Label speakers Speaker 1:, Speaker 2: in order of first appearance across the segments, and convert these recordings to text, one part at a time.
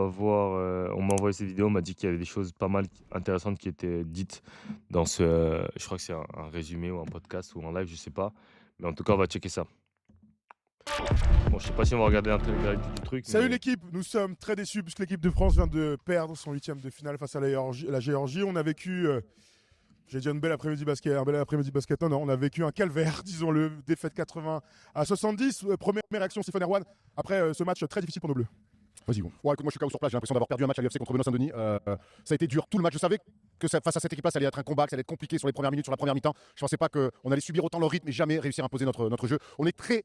Speaker 1: voir, on m'a envoyé cette vidéo, on m'a dit qu'il y avait des choses pas mal intéressantes qui étaient dites dans ce, je crois que c'est un résumé ou un podcast ou un live, je sais pas. Mais en tout cas, on va checker ça. Bon, je sais pas si on va regarder l'intégralité du truc,
Speaker 2: Salut
Speaker 1: mais
Speaker 2: l'équipe, nous sommes très déçus puisque l'équipe de France vient de perdre son huitième de finale face à la Géorgie. On a vécu, j'ai dit une belle après-midi basket, un bel après-midi basket, non, on a vécu un calvaire, disons-le, défaite 80 à 70. Première réaction, Stéphane Erwan, après ce match très difficile pour nos Bleus.
Speaker 3: Vas-y, bon. Ouais, écoute, moi je suis KO sur place, j'ai l'impression d'avoir perdu un match à l'UFC contre Benoît Saint-Denis. Ça a été dur tout le match. Je savais que face à cette équipe-là, ça allait être un combat, que ça allait être compliqué sur les premières minutes, sur la première mi-temps. Je pensais pas qu'on allait subir autant leur rythme et jamais réussir à imposer notre jeu. On est très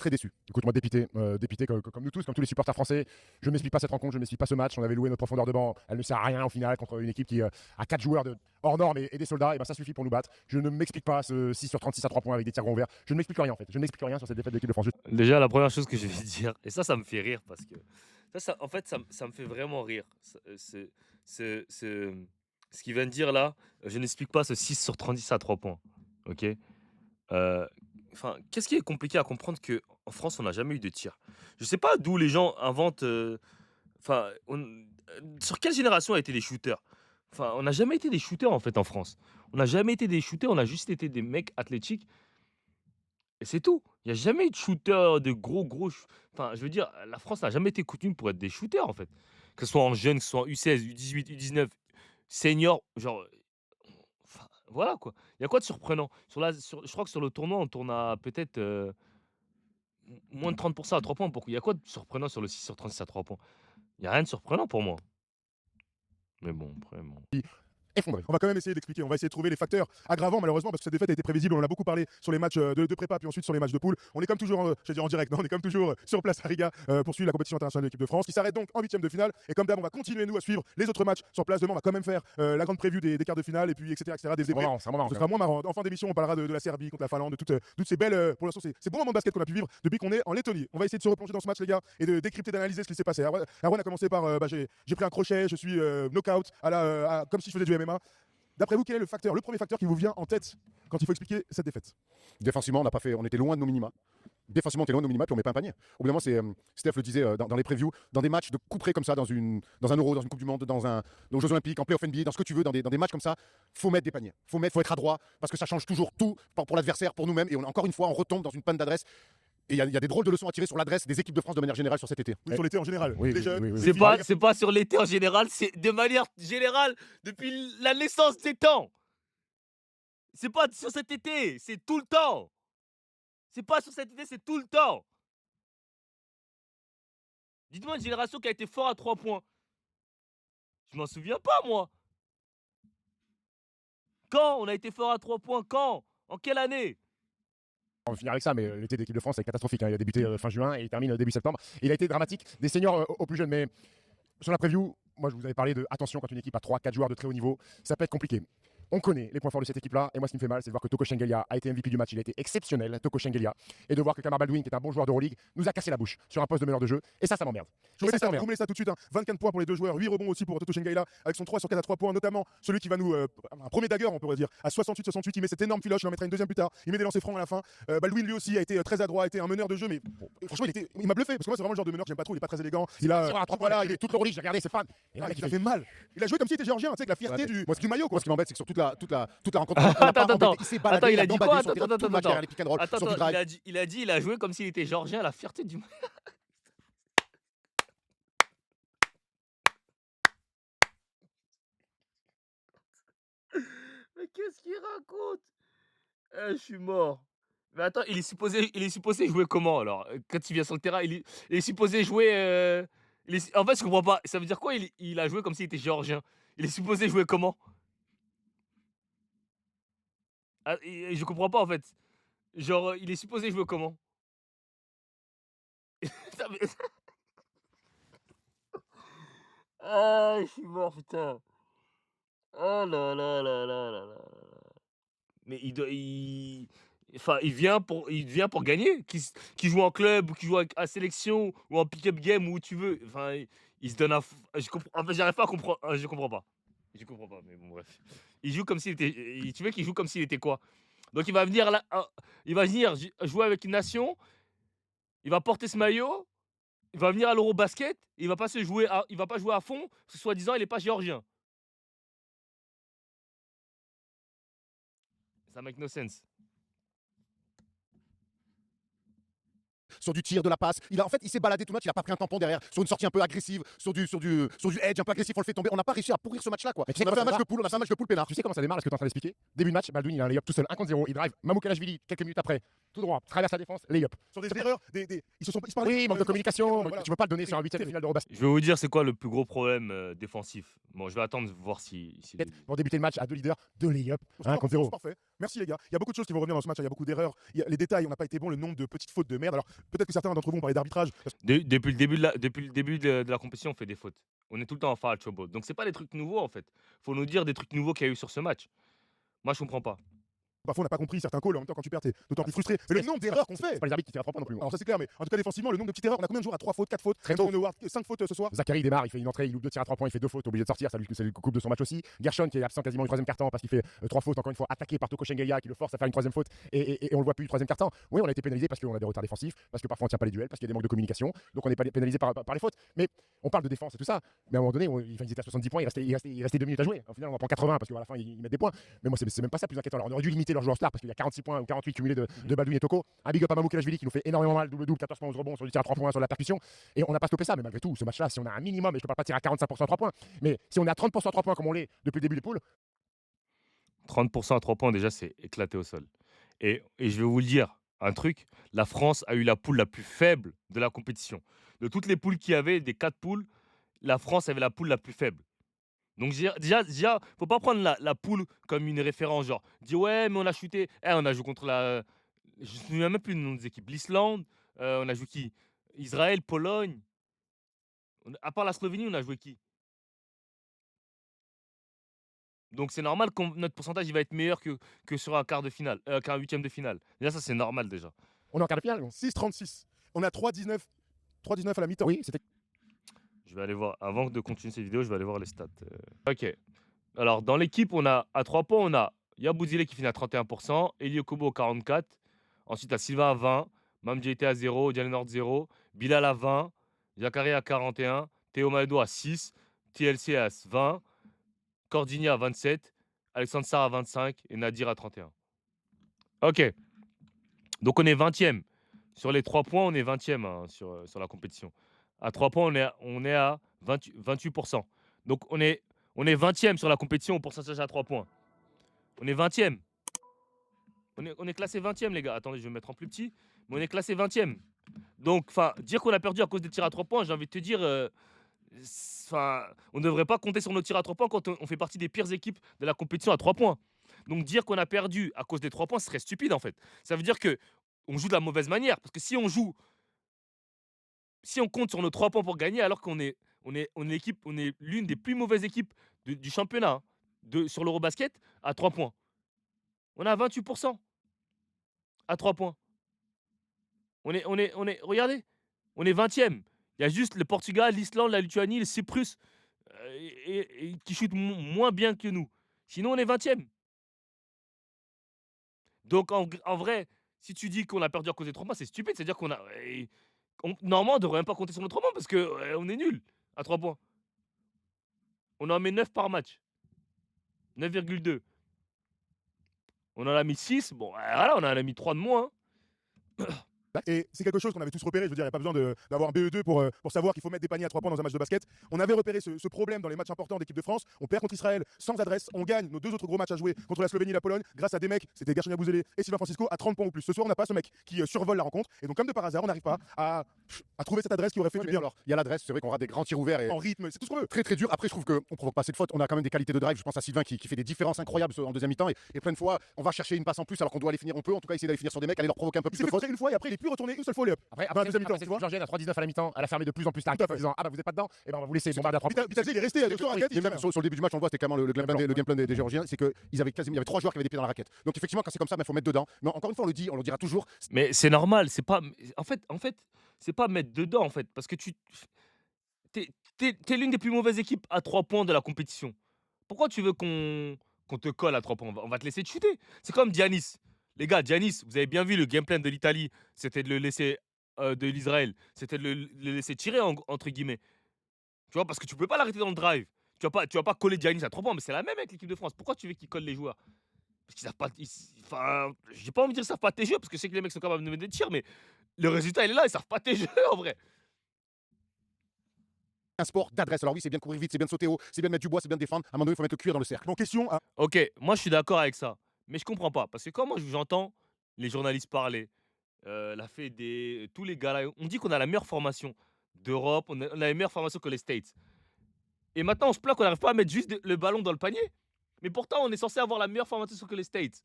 Speaker 3: déçus. Écoute, moi dépité, dépité comme nous tous, comme tous les supporters français. Je ne m'explique pas cette rencontre, je ne m'explique pas ce match. On avait loué notre profondeur de banc, elle ne sert à rien au final contre une équipe qui a 4 joueurs hors normes et des soldats. Et ben ça suffit pour nous battre. Je ne m'explique pas ce 6 sur 36 à 3 points avec des tirs grands ouverts. Je ne m'explique rien en fait. Je ne m'explique rien sur cette défaite de l'équipe de France.
Speaker 1: déjà, la première chose que je vais dire, et ça me fait rire parce que en fait, ça me fait vraiment rire. Ce qu'il vient de dire là, je n'explique pas ce 6 sur 36 à 3 points. Ok. Enfin, qu'est-ce qui est compliqué à comprendre que en France, on n'a jamais eu de tir. Je sais pas d'où les gens inventent. Enfin, sur quelle génération a été des shooters? Enfin, on n'a jamais été des shooters en fait en France. On n'a jamais été des shooters, on a juste été des mecs athlétiques et c'est tout. Il y a jamais eu de shooter, de enfin, je veux dire, la France n'a jamais été coutume pour être des shooters, en fait. Que ce soit en jeunes, que ce soit en U16, U18, U19, senior, genre, enfin, voilà, quoi. Il y a quoi de surprenant? Je crois que sur le tournoi, on tourne à peut-être, moins de 30 à 3 points. Pourquoi il y a quoi de surprenant sur le 6 sur 36 à 3 points? Il y a rien de surprenant pour moi. Mais bon, après, bon.
Speaker 2: Effondré. On va quand même essayer d'expliquer, on va essayer de trouver les facteurs aggravants malheureusement parce que cette défaite a été prévisible, on en a beaucoup parlé sur les matchs de prépa puis ensuite sur les matchs de poule. On est comme toujours, j'allais dire en direct, non, on est comme toujours sur place à Riga pour suivre la compétition internationale de l'équipe de France qui s'arrête donc en huitième de finale et comme d'hab on va continuer nous à suivre les autres matchs sur place. Demain on va quand même faire la grande preview des quarts de finale et puis etc. Des
Speaker 3: C'est marrant, c'est marrant.
Speaker 2: ce sera moins marrant. En fin d'émission on parlera de la Serbie contre la Finlande, de toutes ces belles, pour l'instant c'est bons moments de basket qu'on a pu vivre depuis qu'on est en Lettonie. On va essayer de se replonger dans ce match les gars et de décrypter, d'analyser ce qui s'est passé. Erwan a commencé par j'ai pris un crochet, je suis knockout comme si je faisais du MMA. D'après vous, quel est le premier facteur qui vous vient en tête quand il faut expliquer cette défaite?
Speaker 3: Défensivement, on était loin de nos minima. Défensivement, on était loin de nos minima, puis on met pas un panier. Au bout d'un moment, Steph le disait dans les previews, dans des matchs de coup près comme ça, dans un Euro, dans une Coupe du Monde, dans aux Jeux Olympiques, en playoff NBA, dans ce que tu veux, dans des matchs comme ça, faut mettre des paniers. Faut être adroit, parce que ça change toujours tout pour l'adversaire, pour nous-mêmes. Et encore une fois, on retombe dans une panne d'adresse. Et il y a des drôles de leçons à tirer sur l'adresse des équipes de France de manière générale sur cet été.
Speaker 2: Oui, sur l'été en général.
Speaker 3: Oui,
Speaker 2: les
Speaker 3: oui,
Speaker 2: jeunes,
Speaker 3: oui, oui.
Speaker 1: C'est pas sur l'été en général, c'est de manière générale depuis la naissance des temps. C'est pas sur cet été, c'est tout le temps. C'est pas sur cet été, c'est tout le temps. Dites-moi une génération qui a été fort à 3 points. Je m'en souviens pas, moi. Quand on a été fort à 3 points? Quand? En quelle année?
Speaker 3: On va finir avec ça, mais l'été d'équipe de France est catastrophique. Il a débuté fin juin et il termine début septembre. Il a été dramatique des seniors aux plus jeunes. Mais sur la preview, moi je vous avais parlé de attention quand une équipe a 3-4 joueurs de très haut niveau, ça peut être compliqué. On connaît les points forts de cette équipe-là, et moi ce qui me fait mal, c'est de voir que Toko Shengelia a été MVP du match, il a été exceptionnel, Toko Shengelia, et de voir que Kamar Baldwin, qui est un bon joueur d'Euroleague, nous a cassé la bouche sur un poste de meneur de jeu, et ça m'emmerde.
Speaker 2: vous mettez ça tout de suite, 24 points pour les deux joueurs, 8 rebonds aussi pour Toto Shengaila avec son 3 sur 4 à 3 points, notamment celui qui va nous un premier dagger on pourrait dire à 68-68, il met cette énorme filoche, il en mettra une deuxième plus tard, il met des lancers francs à la fin. Baldwin lui aussi a été très adroit, a été un meneur de jeu, mais bon, franchement il m'a bluffé parce que moi c'est vraiment le genre de meneur que j'aime pas trop, il est pas très élégant, il a
Speaker 3: voilà, il est toute l'Euroleague, j'ai regardé, c'est pas.
Speaker 2: Et là, il a fait mal. Il a joué comme s'il était géorgien, tu sais, avec la fierté du maillot quoi.
Speaker 3: Moi ce qui m'embête, c'est que sur toute la rencontre,
Speaker 1: Attends,
Speaker 3: il s'est
Speaker 1: attends,
Speaker 3: baladé,
Speaker 1: il a dit quoi?
Speaker 3: sur tout le match derrière les pick and roll, sur du drive.
Speaker 1: Il a joué comme s'il était géorgien, la fierté du. Mais qu'est-ce qu'il raconte? Je suis mort. Mais attends, il est supposé jouer comment alors? Quand il vient sur le terrain, il est supposé jouer, en fait, je comprends pas. Ça veut dire quoi il a joué comme s'il était géorgien? Il est supposé jouer comment? Ah et je comprends pas en fait. Genre, il est supposé jouer comment? Non mais ah, je suis mort putain. Oh là là là là là là. Mais il vient pour gagner. Qu'il joue en club ou qu'il joue à sélection ou en pick-up game où tu veux. Enfin, il se donne à f je comprends en fait, j'arrive pas à comprendre, je comprends pas. Je comprends pas, mais bon bref. Il joue comme s'il était tu veux qu'il joue comme s'il était quoi? Donc il va venir là, il va venir jouer avec une nation, il va porter ce maillot Il va venir à l'Eurobasket, il va pas il va pas jouer à fond, parce que soi-disant, il est pas géorgien. Ça make no sense.
Speaker 3: sur du tir, de la passe. En fait, il s'est baladé tout le match, il a pas pris un tampon derrière, sur une sortie un peu agressive, sur du edge un peu agressif, on le fait tomber. On n'a pas réussi à pourrir ce match-là, quoi.
Speaker 4: Mais tu sais
Speaker 3: On a fait un
Speaker 4: comment ça
Speaker 3: match de poule, on a fait un match de poule peinard.
Speaker 4: Tu sais comment ça démarre, ce que tu es en train d'expliquer? Début de match, Baldwin, il a un layup tout seul, 1 contre 0. Il drive Mamoukelashvili quelques minutes après, tout droit, traverse la défense, layup.
Speaker 2: Sur des erreurs, ils se parlaient.
Speaker 4: Oui, manque de communication.
Speaker 2: Voilà.
Speaker 4: Tu peux pas le donner sur un huitième de finale d'Eurobasket.
Speaker 1: Je vais vous dire c'est quoi le plus gros problème défensif. Bon, je vais attendre de voir si
Speaker 4: Pour débuter le match à 2 leaders, 2 layups,
Speaker 2: C'est
Speaker 4: 1 contre 0.
Speaker 2: parfait. Merci les gars. Il y a beaucoup de choses qui vont revenir dans ce match. Il y a beaucoup d'erreurs. Les détails, on n'a pas été bon. Le nombre de petites fautes de merde. Alors peut-être que certains d'entre vous ont parlé d'arbitrage.
Speaker 1: Depuis le début de la compétition, on fait des fautes. On est tout le temps en foul trouble. Donc c'est pas des trucs nouveaux en fait. Faut nous dire des trucs nouveaux qu'il y a eu sur ce match. Moi je comprends pas.
Speaker 2: Parfois, on n'a pas compris certains calls. En même temps, quand tu perds, t'es d'autant plus frustré. Mais le nombre d'erreurs qu'on fait.
Speaker 4: C'est pas les arbitres qui tirent à 3 points non plus.
Speaker 2: Alors ça c'est clair, mais en tout cas défensivement, le nombre de petites erreurs. On a combien de joueurs à 3 fautes, 4 fautes?
Speaker 4: Très tôt.
Speaker 2: Anthony Howard, 5 fautes ce soir.
Speaker 4: Zachary démarre, il fait une entrée, il loupe 2 tirs à 3 points, il fait 2 fautes, obligé de sortir, ça lui coupe de son match aussi. Gershon qui est absent quasiment du 3e quart-temps parce qu'il fait 3 fautes, encore une fois, attaqué par Toko Shengelia qui le force à faire une 3e faute et on le voit plus du 3e quart-temps. Oui, on a été pénalisé parce qu'on a des retards défensifs, parce que parfois on tient pas les duels, parce qu'il y a des manques de communication, donc on est pénalisé par les fautes. Mais on parle de défense et tout ça, mais à un moment donné, ils étaient à 70 points, il restait 2 minutes à jouer. Au final, on va prendre 80 parce qu'à la fin, ils mettent des points. Mais moi, c'est même pas ça le plus inquiétant. Alors, on aurait dû limiter leurs joueurs stars parce qu'il y a 46 points ou 48 cumulés de Baldwin et Toko. Un big up à Mamoukelashvili qui nous fait énormément mal, double-double, 14 points aux rebonds, sur du tir à 3 points, sur la percussion. Et on n'a pas stoppé ça, mais malgré tout, ce match-là, si on a un minimum, et je ne peux pas tirer à 45% à 3 points, mais si on est à 30% à 3 points comme on l'est depuis le début des poules.
Speaker 1: 30% à 3 points déjà c'est éclaté au sol. Et je vais vous le dire, un truc, la France a eu la poule la plus faible de la compétition. De toutes les poules qu'il y avait, des 4 poules, la France avait la poule la plus faible. Donc déjà, faut pas prendre la poule comme une référence, genre, dire ouais, mais on a chuté. On a joué contre la. Je me souviens même plus du nom des équipes. L'Islande, on a joué qui? Israël, Pologne. À part la Slovénie, on a joué qui? Donc c'est normal que notre pourcentage il va être meilleur que sur un quart de finale, qu'un huitième de finale. Déjà, ça, c'est normal déjà.
Speaker 4: On est en quart de finale.
Speaker 2: 6-36. On a 3-19. 3-19 à la mi-temps.
Speaker 4: Oui, c'était.
Speaker 1: Je vais aller voir, avant de continuer cette vidéo, je vais aller voir les stats. Ok. Alors, dans l'équipe, on a à 3 points, on a Yabouzile qui finit à 31%, Eli Okobo à 44%, ensuite à Sylvain à 20%, Mam JT à 0%, Diane 0%, Bilal à 20%, Zachary à 41%, Théo Maedo à 6%, TLC à 20%, Cordini à 27%, Alexandre Sarr à 25% et Nadir à 31%. Ok. Donc, on est 20e. Sur les 3 points, on est 20e hein, sur la compétition. À 3 points, on est à 28%. Donc, on est 20e sur la compétition au pourcentage à 3 points. On est 20e. On est classé 20e, les gars. Attendez, je vais me mettre en plus petit. Mais on est classé 20e. Donc, dire qu'on a perdu à cause des tirs à 3 points, j'ai envie de te dire, on ne devrait pas compter sur nos tirs à 3 points quand on fait partie des pires équipes de la compétition à 3 points. Donc, dire qu'on a perdu à cause des 3 points, ce serait stupide, en fait. Ça veut dire qu'on joue de la mauvaise manière. Parce que si on compte sur nos 3 points pour gagner, alors qu'on est l'une des plus mauvaises équipes du championnat sur l'Eurobasket à 3 points. On a 28% à 3 points. Regardez, on est 20e. Il y a juste le Portugal, l'Islande, la Lituanie, le Cyprus qui chutent moins bien que nous. Sinon, on est 20e. Donc, en vrai, si tu dis qu'on a perdu à cause des 3 points, c'est stupide. C'est-à-dire qu'on a. Normalement, on ne devrait même pas compter sur nos 3 points parce qu'on est nul à 3 points. On en met 9 par match. 9,2. On en a mis 6. Bon, voilà, on en a mis 3 de moins.
Speaker 2: Et c'est quelque chose qu'on avait tous repéré. Je veux dire, il n'y a pas besoin d'avoir un BE2 pour savoir qu'il faut mettre des paniers à 3 points dans un match de basket. On avait repéré ce problème dans les matchs importants d'équipe de France. On perd contre Israël sans adresse. On gagne nos 2 autres gros matchs à jouer contre la Slovénie et la Pologne grâce à des mecs, c'était Gershon Yabusele et Sylvain Francisco, à 30 points ou plus. Ce soir, on n'a pas ce mec qui survole la rencontre. Et donc, comme de par hasard, on n'arrive pas à trouver cette adresse qui aurait fait du bien.
Speaker 3: Alors, il y a l'adresse, c'est vrai qu'on rate des grands tirs ouverts. Et
Speaker 2: En rythme, c'est tout ce qu'on veut.
Speaker 3: très très dur. Après, je trouve qu'on provoque pas assez de fautes. On a quand même des qualités de drive. Je pense à Sylvain qui fait des différences incroyables en deuxième mi-temps. Et plein de fois, on va chercher une passe en plus alors qu'on doit aller finir. On peut en tout cas essayer d'aller finir sur des mecs, aller leur provoquer un peu
Speaker 2: Il
Speaker 3: plus
Speaker 2: s'est
Speaker 3: de
Speaker 2: fait
Speaker 3: fautes.
Speaker 2: contrer une fois et après, il est plus retourné une seule fois.
Speaker 4: Après,
Speaker 2: Dans la deuxième mi-temps,
Speaker 4: c'est
Speaker 2: tu vois.
Speaker 4: Georgienne à 3-19 à la mi-temps, elle a fermé de plus en plus tard
Speaker 2: Tout à fait.
Speaker 4: en disant ah bah vous êtes pas dedans, et ben on va vous laisser bombarder à 3 points.
Speaker 2: Bitadze, il est resté à 2 joueurs à 4.
Speaker 3: Et même sur le début du match, on le voit, c'était clairement le game plan des Géorgiens, c'est qu'il y avait 3 joueurs qui avaient des pieds dans la raquette. Donc effectivement, quand c'est comme ça, il faut mettre dedans. Mais encore une fois, on le dira toujours.
Speaker 1: Mais c'est normal, c'est pas. En fait, c'est pas mettre dedans, en fait. Parce que t'es l'une des plus mauvaises équipes à 3 points de la compétition. Pourquoi tu veux qu'on te colle à 3 points? On va te laisser te chuter. C'est comme Giannis. Les gars, Giannis, vous avez bien vu le game plan de l'Italie. C'était de le laisser de l'Israël, c'était de le laisser tirer entre guillemets. Tu vois? Parce que tu peux pas l'arrêter dans le drive. Tu vas pas coller Giannis à 3 points, mais c'est la même avec l'équipe de France. Pourquoi tu veux qu'ils collent les joueurs? Parce qu'ils savent pas enfin, j'ai pas envie de dire qu'ils savent pas tes jeux, parce que je sais que les mecs sont capables de mettre des tirs, mais le résultat, il est là, ils savent pas tes jeux en vrai.
Speaker 3: Un sport d'adresse. Alors oui, c'est bien de courir vite, c'est bien de sauter haut, c'est bien de mettre du bois, c'est bien de défendre. À un moment donné, il faut mettre le cuir dans le cercle.
Speaker 2: Bon, question à
Speaker 1: OK, moi je suis d'accord avec ça, mais je comprends pas parce que quand moi j'entends les journalistes parler, la Fédé, tous les gars là, on dit qu'on a la meilleure formation d'Europe, on a les meilleures formations que les States et maintenant on se plaint qu'on n'arrive pas à mettre juste le ballon dans le panier, mais pourtant on est censé avoir la meilleure formation que les States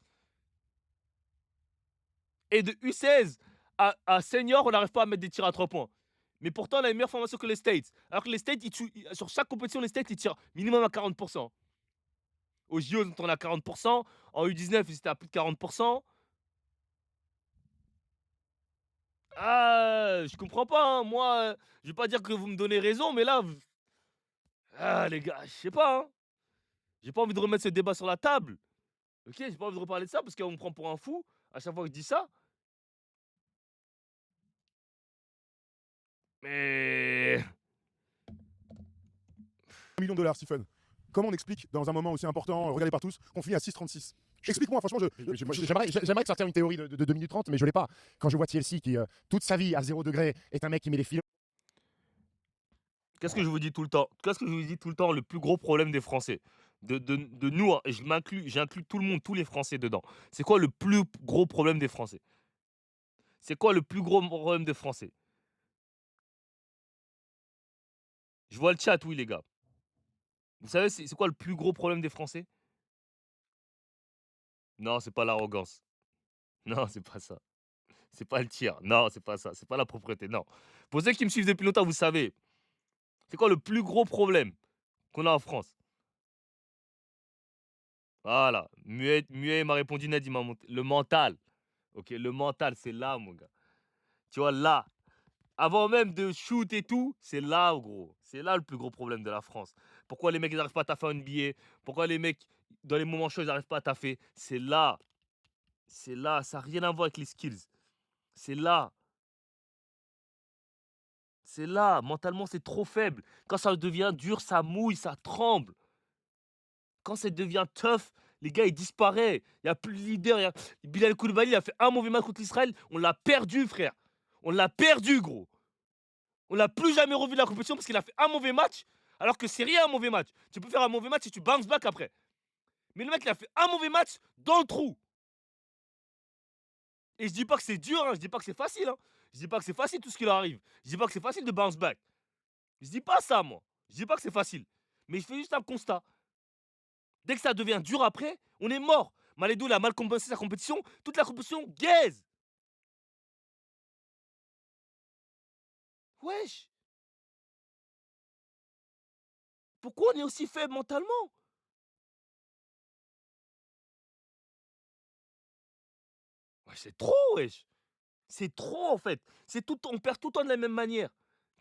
Speaker 1: et de U16 à senior, on n'arrive pas à mettre des tirs à 3 points. Mais pourtant, on a une meilleure formation que les States. Alors que les States, sur chaque compétition, les States, ils tirent minimum à 40%. Aux JO, on est à 40%. En U19, ils étaient à plus de 40%. Ah, je comprends pas, hein. Moi, je vais pas dire que vous me donnez raison, mais là, ah, les gars, je sais pas, hein. J'ai pas envie de remettre ce débat sur la table. Ok, j'ai pas envie de reparler de ça parce qu'on me prend pour un fou à chaque fois que je dis ça. Mais
Speaker 2: 1 million de dollars, Stephen. Comment on explique, dans un moment aussi important, regardé par tous, qu'on finit à 6,36? Explique-moi, franchement,
Speaker 4: J'aimerais sortir une théorie de 2 minutes 30, mais je l'ai pas. Quand je vois TLC qui, toute sa vie à 0 degré, est un mec qui met les filets.
Speaker 1: qu'est-ce que je vous dis tout le temps? Qu'est-ce que je vous dis tout le temps? Le plus gros problème des Français, de nous, hein, et j'inclus tout le monde, tous les Français dedans. C'est quoi le plus gros problème des Français? C'est quoi le plus gros problème des Français? Je vois le chat, oui, les gars. Vous savez, c'est quoi le plus gros problème des Français? Non, c'est pas l'arrogance. Non, c'est pas ça. C'est pas le tir. Non, c'est pas ça. C'est pas la propreté. Non. Pour ceux qui me suivent depuis longtemps, vous savez. C'est quoi le plus gros problème qu'on a en France? Voilà. Muet m'a répondu net, il m'a monté. Le mental. Ok, le mental, c'est là, mon gars. Tu vois, là. Avant même de shoot et tout, c'est là, gros. C'est là le plus gros problème de la France. Pourquoi les mecs, ils n'arrivent pas à taffer en NBA? Pourquoi les mecs, dans les moments chauds, ils n'arrivent pas à taffer? C'est là. C'est là. Ça n'a rien à voir avec les skills. C'est là. C'est là. Mentalement, c'est trop faible. Quand ça devient dur, ça mouille, ça tremble. Quand ça devient tough, les gars, ils disparaissent. Il n'y a plus de leader. Bilal Koulibaly, il a fait un mauvais match contre l'Israël. On l'a perdu, frère. On l'a perdu, gros. On l'a plus jamais revu de la compétition parce qu'il a fait un mauvais match. Alors que c'est rien un mauvais match. Tu peux faire un mauvais match et tu bounce back après. Mais le mec, il a fait un mauvais match dans le trou. Et je dis pas que c'est dur, hein. Je dis pas que c'est facile. Hein. Je dis pas que c'est facile tout ce qui leur arrive. Je dis pas que c'est facile de bounce back. Je dis pas ça, moi. Je dis pas que c'est facile. Mais je fais juste un constat. Dès que ça devient dur après, on est mort. Maledou, il a mal compensé sa compétition. Toute la compétition gaze. Wesh. Pourquoi on est aussi faible mentalement? Ouais, c'est trop, wesh. C'est trop, en fait. On perd tout le temps de la même manière.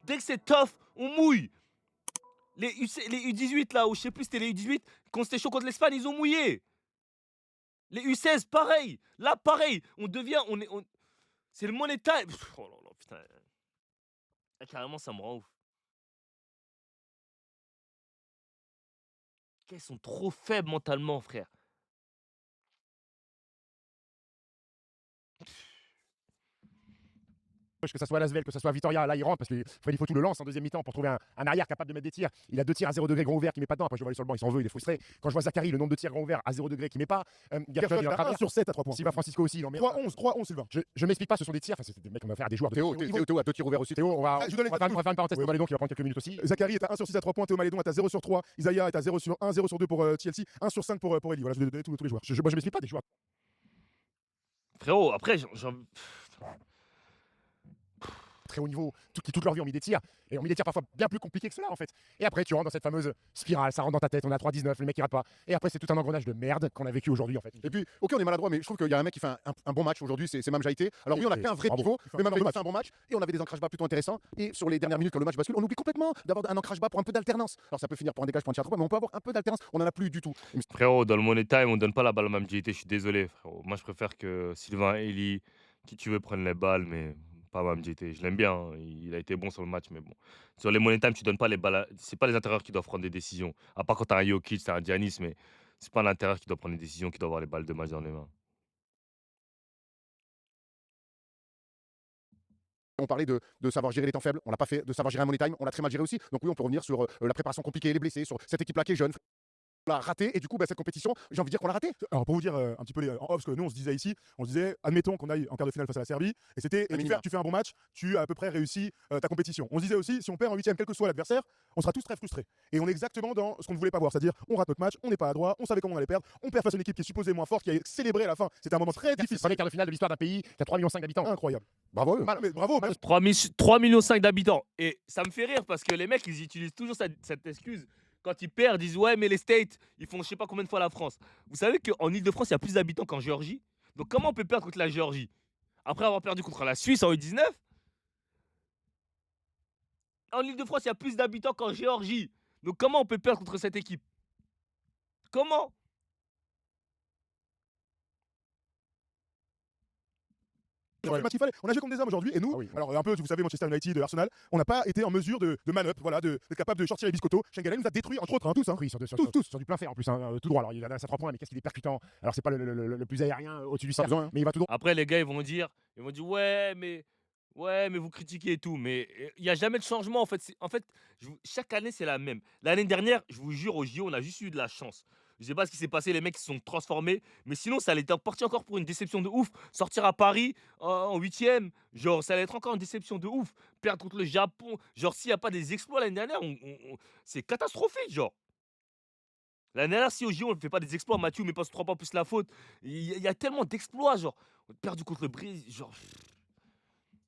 Speaker 1: Dès que c'est tough, on mouille. Les U18, là, ou je sais plus, c'était les U18, quand c'était chaud contre l'Espagne, ils ont mouillé. Les U16, pareil. Là, pareil. On devient. C'est le money time. Oh là là, putain. Là, carrément, ça me rend ouf. Ils sont trop faibles mentalement, frère.
Speaker 4: Que ça soit Lasvel, que ça soit Vitoria, là il rentre parce qu'il faut tout le lance en deuxième mi-temps pour trouver un arrière capable de mettre des tirs. Il a 2 tirs à 0 degré grand ouvert qui met pas dedans. Après je vois aller sur le banc, il s'en veut, il est frustré. Quand je vois Zachary, le nombre de tirs grand ouvert à 0 degré qui met pas,
Speaker 2: Gershon, il a 1 sur 7 à 3 points.
Speaker 4: Silva Francisco aussi, il en met.
Speaker 2: 3-11, Sylvain.
Speaker 4: Je m'explique pas, ce sont des tirs. Enfin, c'est des mecs qu'on va faire des joueurs de
Speaker 3: Théo a 2 tirs ouverts aussi.
Speaker 4: Théo, on va
Speaker 2: je vous donne
Speaker 4: faire une parenthèse.
Speaker 2: Oui.
Speaker 4: Théo Malédon qui va prendre quelques minutes aussi.
Speaker 2: Zachary est à 1 sur 6 à 3 points, Théo Malédon est à 0 sur 3, Isaiah est à 0 sur 1, 0 sur 2 pour TLC, 1 sur 5 pour Eli. Voilà, je vais donner tous les joueurs.
Speaker 4: Moi je m'explique pas des joueurs.
Speaker 1: Frérot, après,
Speaker 4: Très haut niveau, qui toute leur vie ont mis des tirs, et ont mis des tirs parfois bien plus compliqués que cela en fait. Et après tu rentres dans cette fameuse spirale, ça rentre dans ta tête, on est à 3-19, le mec il rate pas. Et après c'est tout un engrenage de merde qu'on a vécu aujourd'hui en fait.
Speaker 3: Et puis, ok, on est maladroit, mais je trouve qu'il y a un mec qui fait un bon match aujourd'hui, c'est Mam Jaïté. Alors oui, on a fait un vrai pivot, mais Mam Jaïté fait un bon match, et on avait des ancrages bas plutôt intéressants. Et sur les dernières minutes, quand le match bascule, on oublie complètement d'avoir un ancrage bas pour un peu d'alternance. Alors ça peut finir pour un dégage, pour un tir à 3 points, mais on peut avoir un peu d'alternance, on en a plus du tout.
Speaker 1: frérot, dans le money time, on donne pas la balle à Mamdjité. Je suis désolé, frérot. Moi, je préfère que Sylvain, Eli, qui tu veux, prenne les balles, mais pas Mame JT. Je l'aime bien, hein, il a été bon sur le match, mais bon. Sur les money time, tu donnes pas les balles c'est pas les intérieurs qui doivent prendre des décisions. À part quand tu as un Jokic, tu as un Giannis, mais c'est pas l'intérieur qui doit prendre les décisions, qui doit avoir les balles de match dans les mains.
Speaker 3: On parlait de savoir gérer les temps faibles, on l'a pas fait, de savoir gérer un money time, on l'a très mal géré aussi. Donc oui, on peut revenir sur la préparation compliquée, les blessés, sur cette équipe-là qui est jeune. On l'a raté et du coup, cette compétition, j'ai envie de dire qu'on l'a raté.
Speaker 2: Alors pour vous dire un petit peu en off, parce que nous on se disait ici, on se disait, admettons qu'on aille en quart de finale face à la Serbie, et c'était, et tu fais un bon match, tu as à peu près réussi ta compétition. On se disait aussi, si on perd en huitième, quel que soit l'adversaire, on sera tous très frustrés. Et on est exactement dans ce qu'on ne voulait pas voir, c'est-à-dire on rate notre match, on n'est pas adroit, on savait comment on allait perdre, on perd face à une équipe qui est supposée moins forte, qui a célébré à la fin. C'était un moment très
Speaker 4: C'est le
Speaker 2: difficile.
Speaker 4: premier quart de finale de l'histoire d'un pays qui a 3,5 millions d'habitants.
Speaker 2: Incroyable.
Speaker 3: Bravo.
Speaker 2: Mais bravo, même
Speaker 1: 3,5 millions d'habitants. Et ça me fait rire parce que les mecs, ils utilisent toujours cette excuse. Quand ils perdent, ils disent ouais, mais les States, ils font je sais pas combien de fois la France. Vous savez qu'en Ile-de-France, il y a plus d'habitants qu'en Géorgie. Donc comment on peut perdre contre la Géorgie après avoir perdu contre la Suisse en U19? En Ile-de-France, il y a plus d'habitants qu'en Géorgie. Donc comment on peut perdre contre cette équipe? Comment?
Speaker 2: match il fallait. On a joué comme des hommes aujourd'hui et nous,
Speaker 3: Ah oui.
Speaker 2: alors un peu, vous savez, Manchester United, Arsenal, on n'a pas été en mesure de man-up, voilà, d'être capable de sortir les biscottos. Schengen nous a détruit, entre autres, hein, tous. Hein.
Speaker 4: Oui,
Speaker 2: tous.
Speaker 4: sur du plein fer en plus, hein, tout droit. Alors il a à 3 points, mais qu'est-ce qu'il est percutant. Alors c'est pas le plus aérien au-dessus du
Speaker 3: Pas
Speaker 4: cercle,
Speaker 3: besoin, hein.
Speaker 4: mais il va tout droit.
Speaker 1: Après, les gars, ils vont dire ouais, mais vous critiquez et tout. Mais il n'y a jamais de changement. En fait, chaque année, c'est la même. L'année dernière, je vous jure, au JO, on a juste eu de la chance. Je sais pas ce qui s'est passé, les mecs se sont transformés. Mais sinon, ça allait être parti encore pour une déception de ouf. Sortir à Paris en huitième, genre, ça allait être encore une déception de ouf. Perdre contre le Japon, genre, s'il n'y a pas des exploits l'année dernière, c'est catastrophique, genre. L'année dernière, si au JO, on ne fait pas des exploits, Mathieu met pas sur 3 points plus la faute. Il y a tellement d'exploits, genre. Perdu contre le Brésil, genre.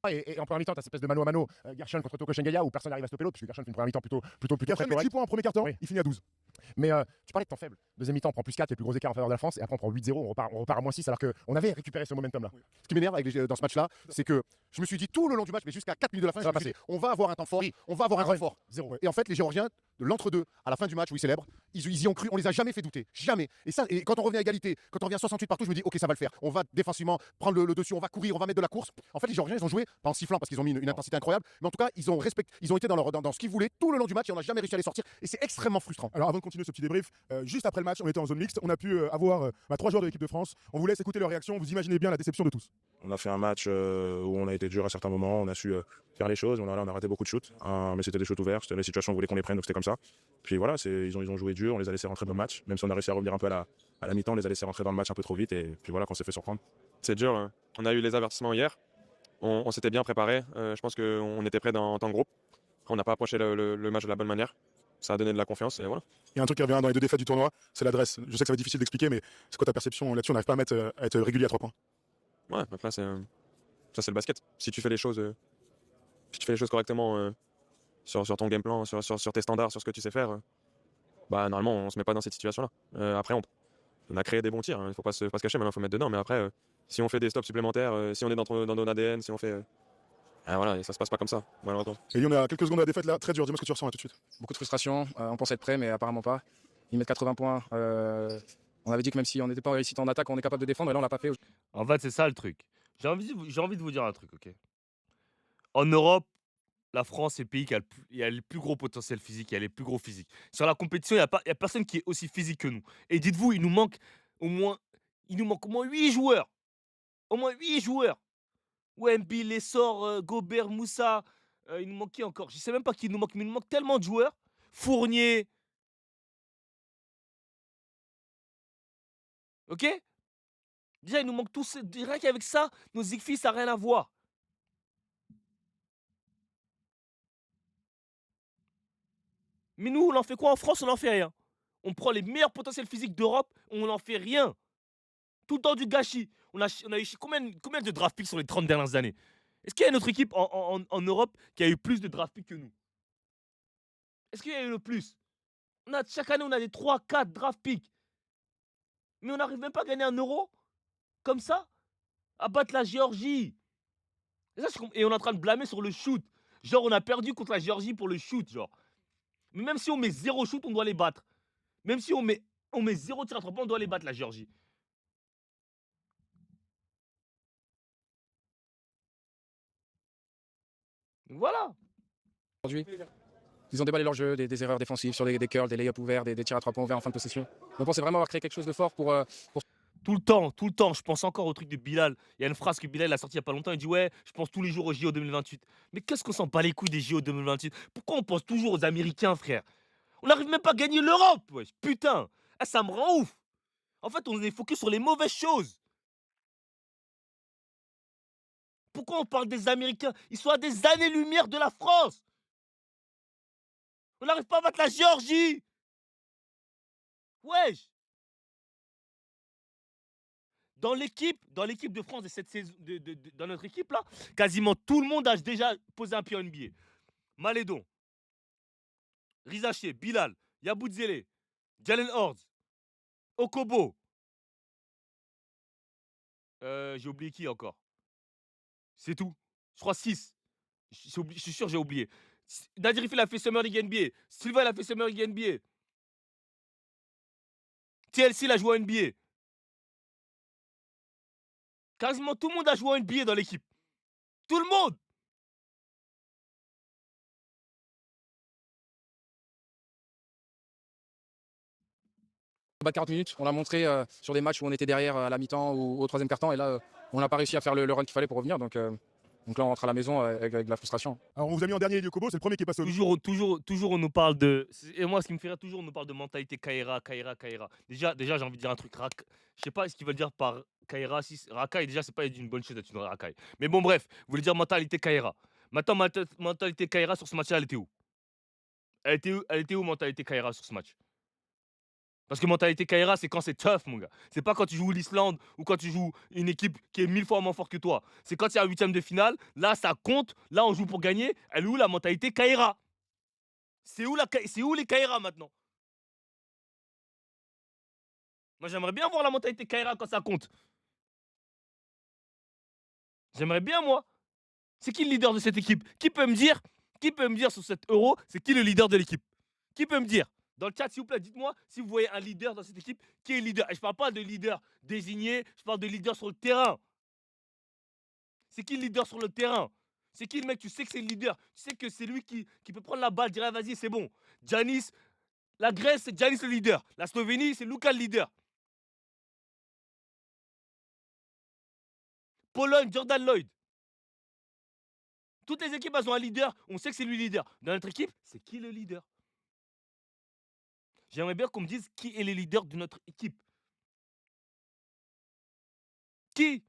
Speaker 4: Et en première mi-temps, t'as cette espèce de mano à mano, Gershon contre Toko Shengelia, où personne n'arrive à stopper l'autre, puisque Gershon fait une première mi-temps plutôt
Speaker 2: Gershon
Speaker 4: très
Speaker 2: met 10
Speaker 4: correcte.
Speaker 2: points en premier quart-temps,
Speaker 4: Oui.
Speaker 2: il finit à 12.
Speaker 4: Mais tu parlais de temps faible. Deuxième mi-temps, on prend plus 4, il y a plus gros écart en faveur de la France, et après on prend 8-0, on repart à moins 6, alors qu'on avait récupéré ce momentum-là.
Speaker 3: Ce qui m'énerve dans ce match-là, c'est que je me suis dit tout le long du match, mais jusqu'à 4 minutes de la fin,
Speaker 4: Ça
Speaker 3: je
Speaker 4: va
Speaker 3: me suis
Speaker 4: passer.
Speaker 3: dit, on va avoir un temps fort,
Speaker 4: Oui.
Speaker 3: on va avoir un temps fort.
Speaker 4: Zéro.
Speaker 3: Et en fait, les Géorgiens, de l'entre-deux, à la fin du match où ils célèbrent, ils y ont cru, on les a jamais fait douter. Jamais. Et quand on revient à égalité, quand on revient à 68 partout, je me dis, ok, ça va le faire. On va défensivement prendre le dessus, on va courir, on va mettre de la course. En fait, les Géorgiens, ils ont joué, pas en sifflant parce qu'ils ont mis une intensité incroyable, mais en tout cas, ils ont été dans ce qu'ils voulaient tout le long du match et on n'a jamais réussi à les sortir. Et c'est extrêmement frustrant.
Speaker 2: Alors avant de continuer ce petit débrief, juste après le match, on était en zone mixte, on a pu avoir 3 joueurs de l'équipe de France. On vous laisse écouter leur réaction, vous imaginez bien la déception de tous.
Speaker 5: On a fait un match où on a été dur à certains moments, on a su faire les choses, on a raté beaucoup de shoots, mais c'était des shoots ouverts, c'était les situations où on voulait qu'on les prenne, donc c'était comme ça. Puis voilà, ils ont joué dur, on les a laissés rentrer dans le match, même si on a réussi à revenir un peu à la mi-temps, on les a laissés rentrer dans le match un peu trop vite, et puis voilà qu'on s'est fait surprendre.
Speaker 6: C'est dur, hein. On a eu les avertissements hier, on s'était bien préparé, je pense qu'on était prêt en tant que groupe. On n'a pas approché le match de la bonne manière, ça a donné de la confiance, et voilà.
Speaker 2: Il y a un truc qui revient dans les 2 défaites du tournoi, c'est l'adresse. Je sais que ça va être difficile d'expliquer, mais c'est quoi ta perception là-dessus? On n'arrive pas à être régulier à 3 points.
Speaker 6: Ouais, après ça c'est le basket. Si tu fais les choses correctement sur ton game plan, sur tes standards, sur ce que tu sais faire, bah normalement on se met pas dans cette situation-là. Après on a créé des bons tirs, il faut pas se cacher, maintenant il faut mettre dedans, mais après si on fait des stops supplémentaires, si on est dans nos ADN, si on fait voilà, ça se passe pas comme ça, malheureusement.
Speaker 2: Et on a quelques secondes de la défaite là, très dur. Dis-moi ce que tu ressens là tout de suite.
Speaker 7: Beaucoup de frustration, on pensait être prêt mais apparemment pas. Ils mettent 80 points. On avait dit que même si on n'était pas réussi en attaque, on est capable de défendre et là on l'a pas fait.
Speaker 1: En fait, c'est ça le truc. J'ai envie de vous dire un truc, ok? En Europe, la France est le pays qui a le plus gros potentiel physique, qui a les plus gros physiques. Sur la compétition, il y a personne qui est aussi physique que nous. Et dites-vous, au moins, il nous manque au moins 8 joueurs. Au moins 8 joueurs. Wemby, Lessor, Gobert, Moussa. Il nous manque qui encore? Je sais même pas qui nous manque, mais il nous manque tellement de joueurs. Fournier. Ok? Déjà, il nous manque tous. Rien qu'avec ça, nos Zigfis, ça n'a rien à voir. Mais nous, on en fait quoi en France? On n'en fait rien. On prend les meilleurs potentiels physiques d'Europe, on n'en fait rien. Tout le temps du gâchis. On a eu combien de draft picks sur les 30 dernières années? Est-ce qu'il y a une autre équipe en Europe qui a eu plus de draft picks que nous? Est-ce qu'il y a eu le plus? Chaque année, on a des 3-4 draft picks. Mais on n'arrive même pas à gagner un euro comme ça, à battre la Géorgie. Et on est en train de blâmer sur le shoot. Genre, on a perdu contre la Géorgie pour le shoot, genre. Mais même si on met 0 shoot, on doit les battre. Même si on met 0 tir à 3 points, on doit les battre, la Géorgie. Donc voilà.
Speaker 7: Aujourd'hui, ils ont déballé leur jeu, des erreurs défensives sur des curls, des lay-ups ouverts, des tirs à 3 points ouverts en fin de possession. On pensait vraiment avoir créé quelque chose de fort pour
Speaker 1: Tout le temps, tout le temps. Je pense encore au truc de Bilal. Il y a une phrase que Bilal a sortie il y a pas longtemps. Il dit ouais, je pense tous les jours aux JO 2028. Mais qu'est-ce qu'on s'en bat les couilles des JO 2028? Pourquoi on pense toujours aux Américains, frère? On n'arrive même pas à gagner l'Europe, wesh. Putain. Ah, ça me rend ouf. En fait, on est focus sur les mauvaises choses. Pourquoi on parle des Américains? Ils sont à des années-lumière de la France. On n'arrive pas à battre la Géorgie. Wesh. Dans l'équipe de France de cette saison, dans notre équipe là, quasiment tout le monde a déjà posé un pied en NBA. Malédon, Rizaché, Bilal, Yaboudzele, Jalen Hurts, Okobo. J'ai oublié qui encore? C'est tout. Je crois 6. Je suis sûr j'ai oublié. Nadir Ifil a fait Summer League NBA. Silva il a fait Summer League NBA. TLC il a joué en NBA. Quasiment tout le monde a joué en NBA dans l'équipe. Tout le monde.
Speaker 7: battre 40 minutes. On l'a montré sur des matchs où on était derrière à la mi-temps ou au troisième quart-temps. Et là, on n'a pas réussi à faire le run qu'il fallait pour revenir. Donc là, on rentre à la maison avec de la frustration.
Speaker 2: Alors, on vous a mis en dernier Elie Okobo, c'est le premier qui est passé au
Speaker 1: Toujours, on nous parle de. Et moi, ce qui me fait rire, toujours, on nous parle de mentalité Kaira. Déjà, j'ai envie de dire un truc. Je sais pas ce qu'ils veulent dire par Kaira. Si Rakai, déjà, c'est pas une bonne chose d'être une Rakai. Mais bon, bref, vous voulez dire mentalité Kaira. Maintenant, mentalité Kaira sur ce match-là, elle était où? Elle était où, mentalité Kaira, sur ce match? Parce que mentalité Kaira, c'est quand c'est tough, mon gars. C'est pas quand tu joues l'Islande ou quand tu joues une équipe qui est 1000 fois moins forte que toi. C'est quand il y a un huitième de finale, là, ça compte. Là, on joue pour gagner. Elle est où la mentalité Kaira? C'est où les Kaira maintenant? Moi, j'aimerais bien voir la mentalité Kaira quand ça compte. J'aimerais bien, moi. C'est qui le leader de cette équipe? Qui peut me dire sur cet euro, c'est qui le leader de l'équipe? Qui peut me dire? Dans le chat, s'il vous plaît, dites-moi si vous voyez un leader dans cette équipe. Qui est leader? Et je parle pas de leader désigné, je parle de leader sur le terrain. C'est qui le leader sur le terrain? C'est qui le mec? Tu sais que c'est le leader. Tu sais que c'est lui qui peut prendre la balle, dire ah, vas-y, c'est bon. Giannis, la Grèce, c'est Giannis le leader. La Slovénie, c'est Luka le leader. Pologne, Jordan Lloyd. Toutes les équipes, elles ont un leader. On sait que c'est lui le leader. Dans notre équipe, c'est qui le leader? J'aimerais bien qu'on me dise qui est le leader de notre équipe. Qui?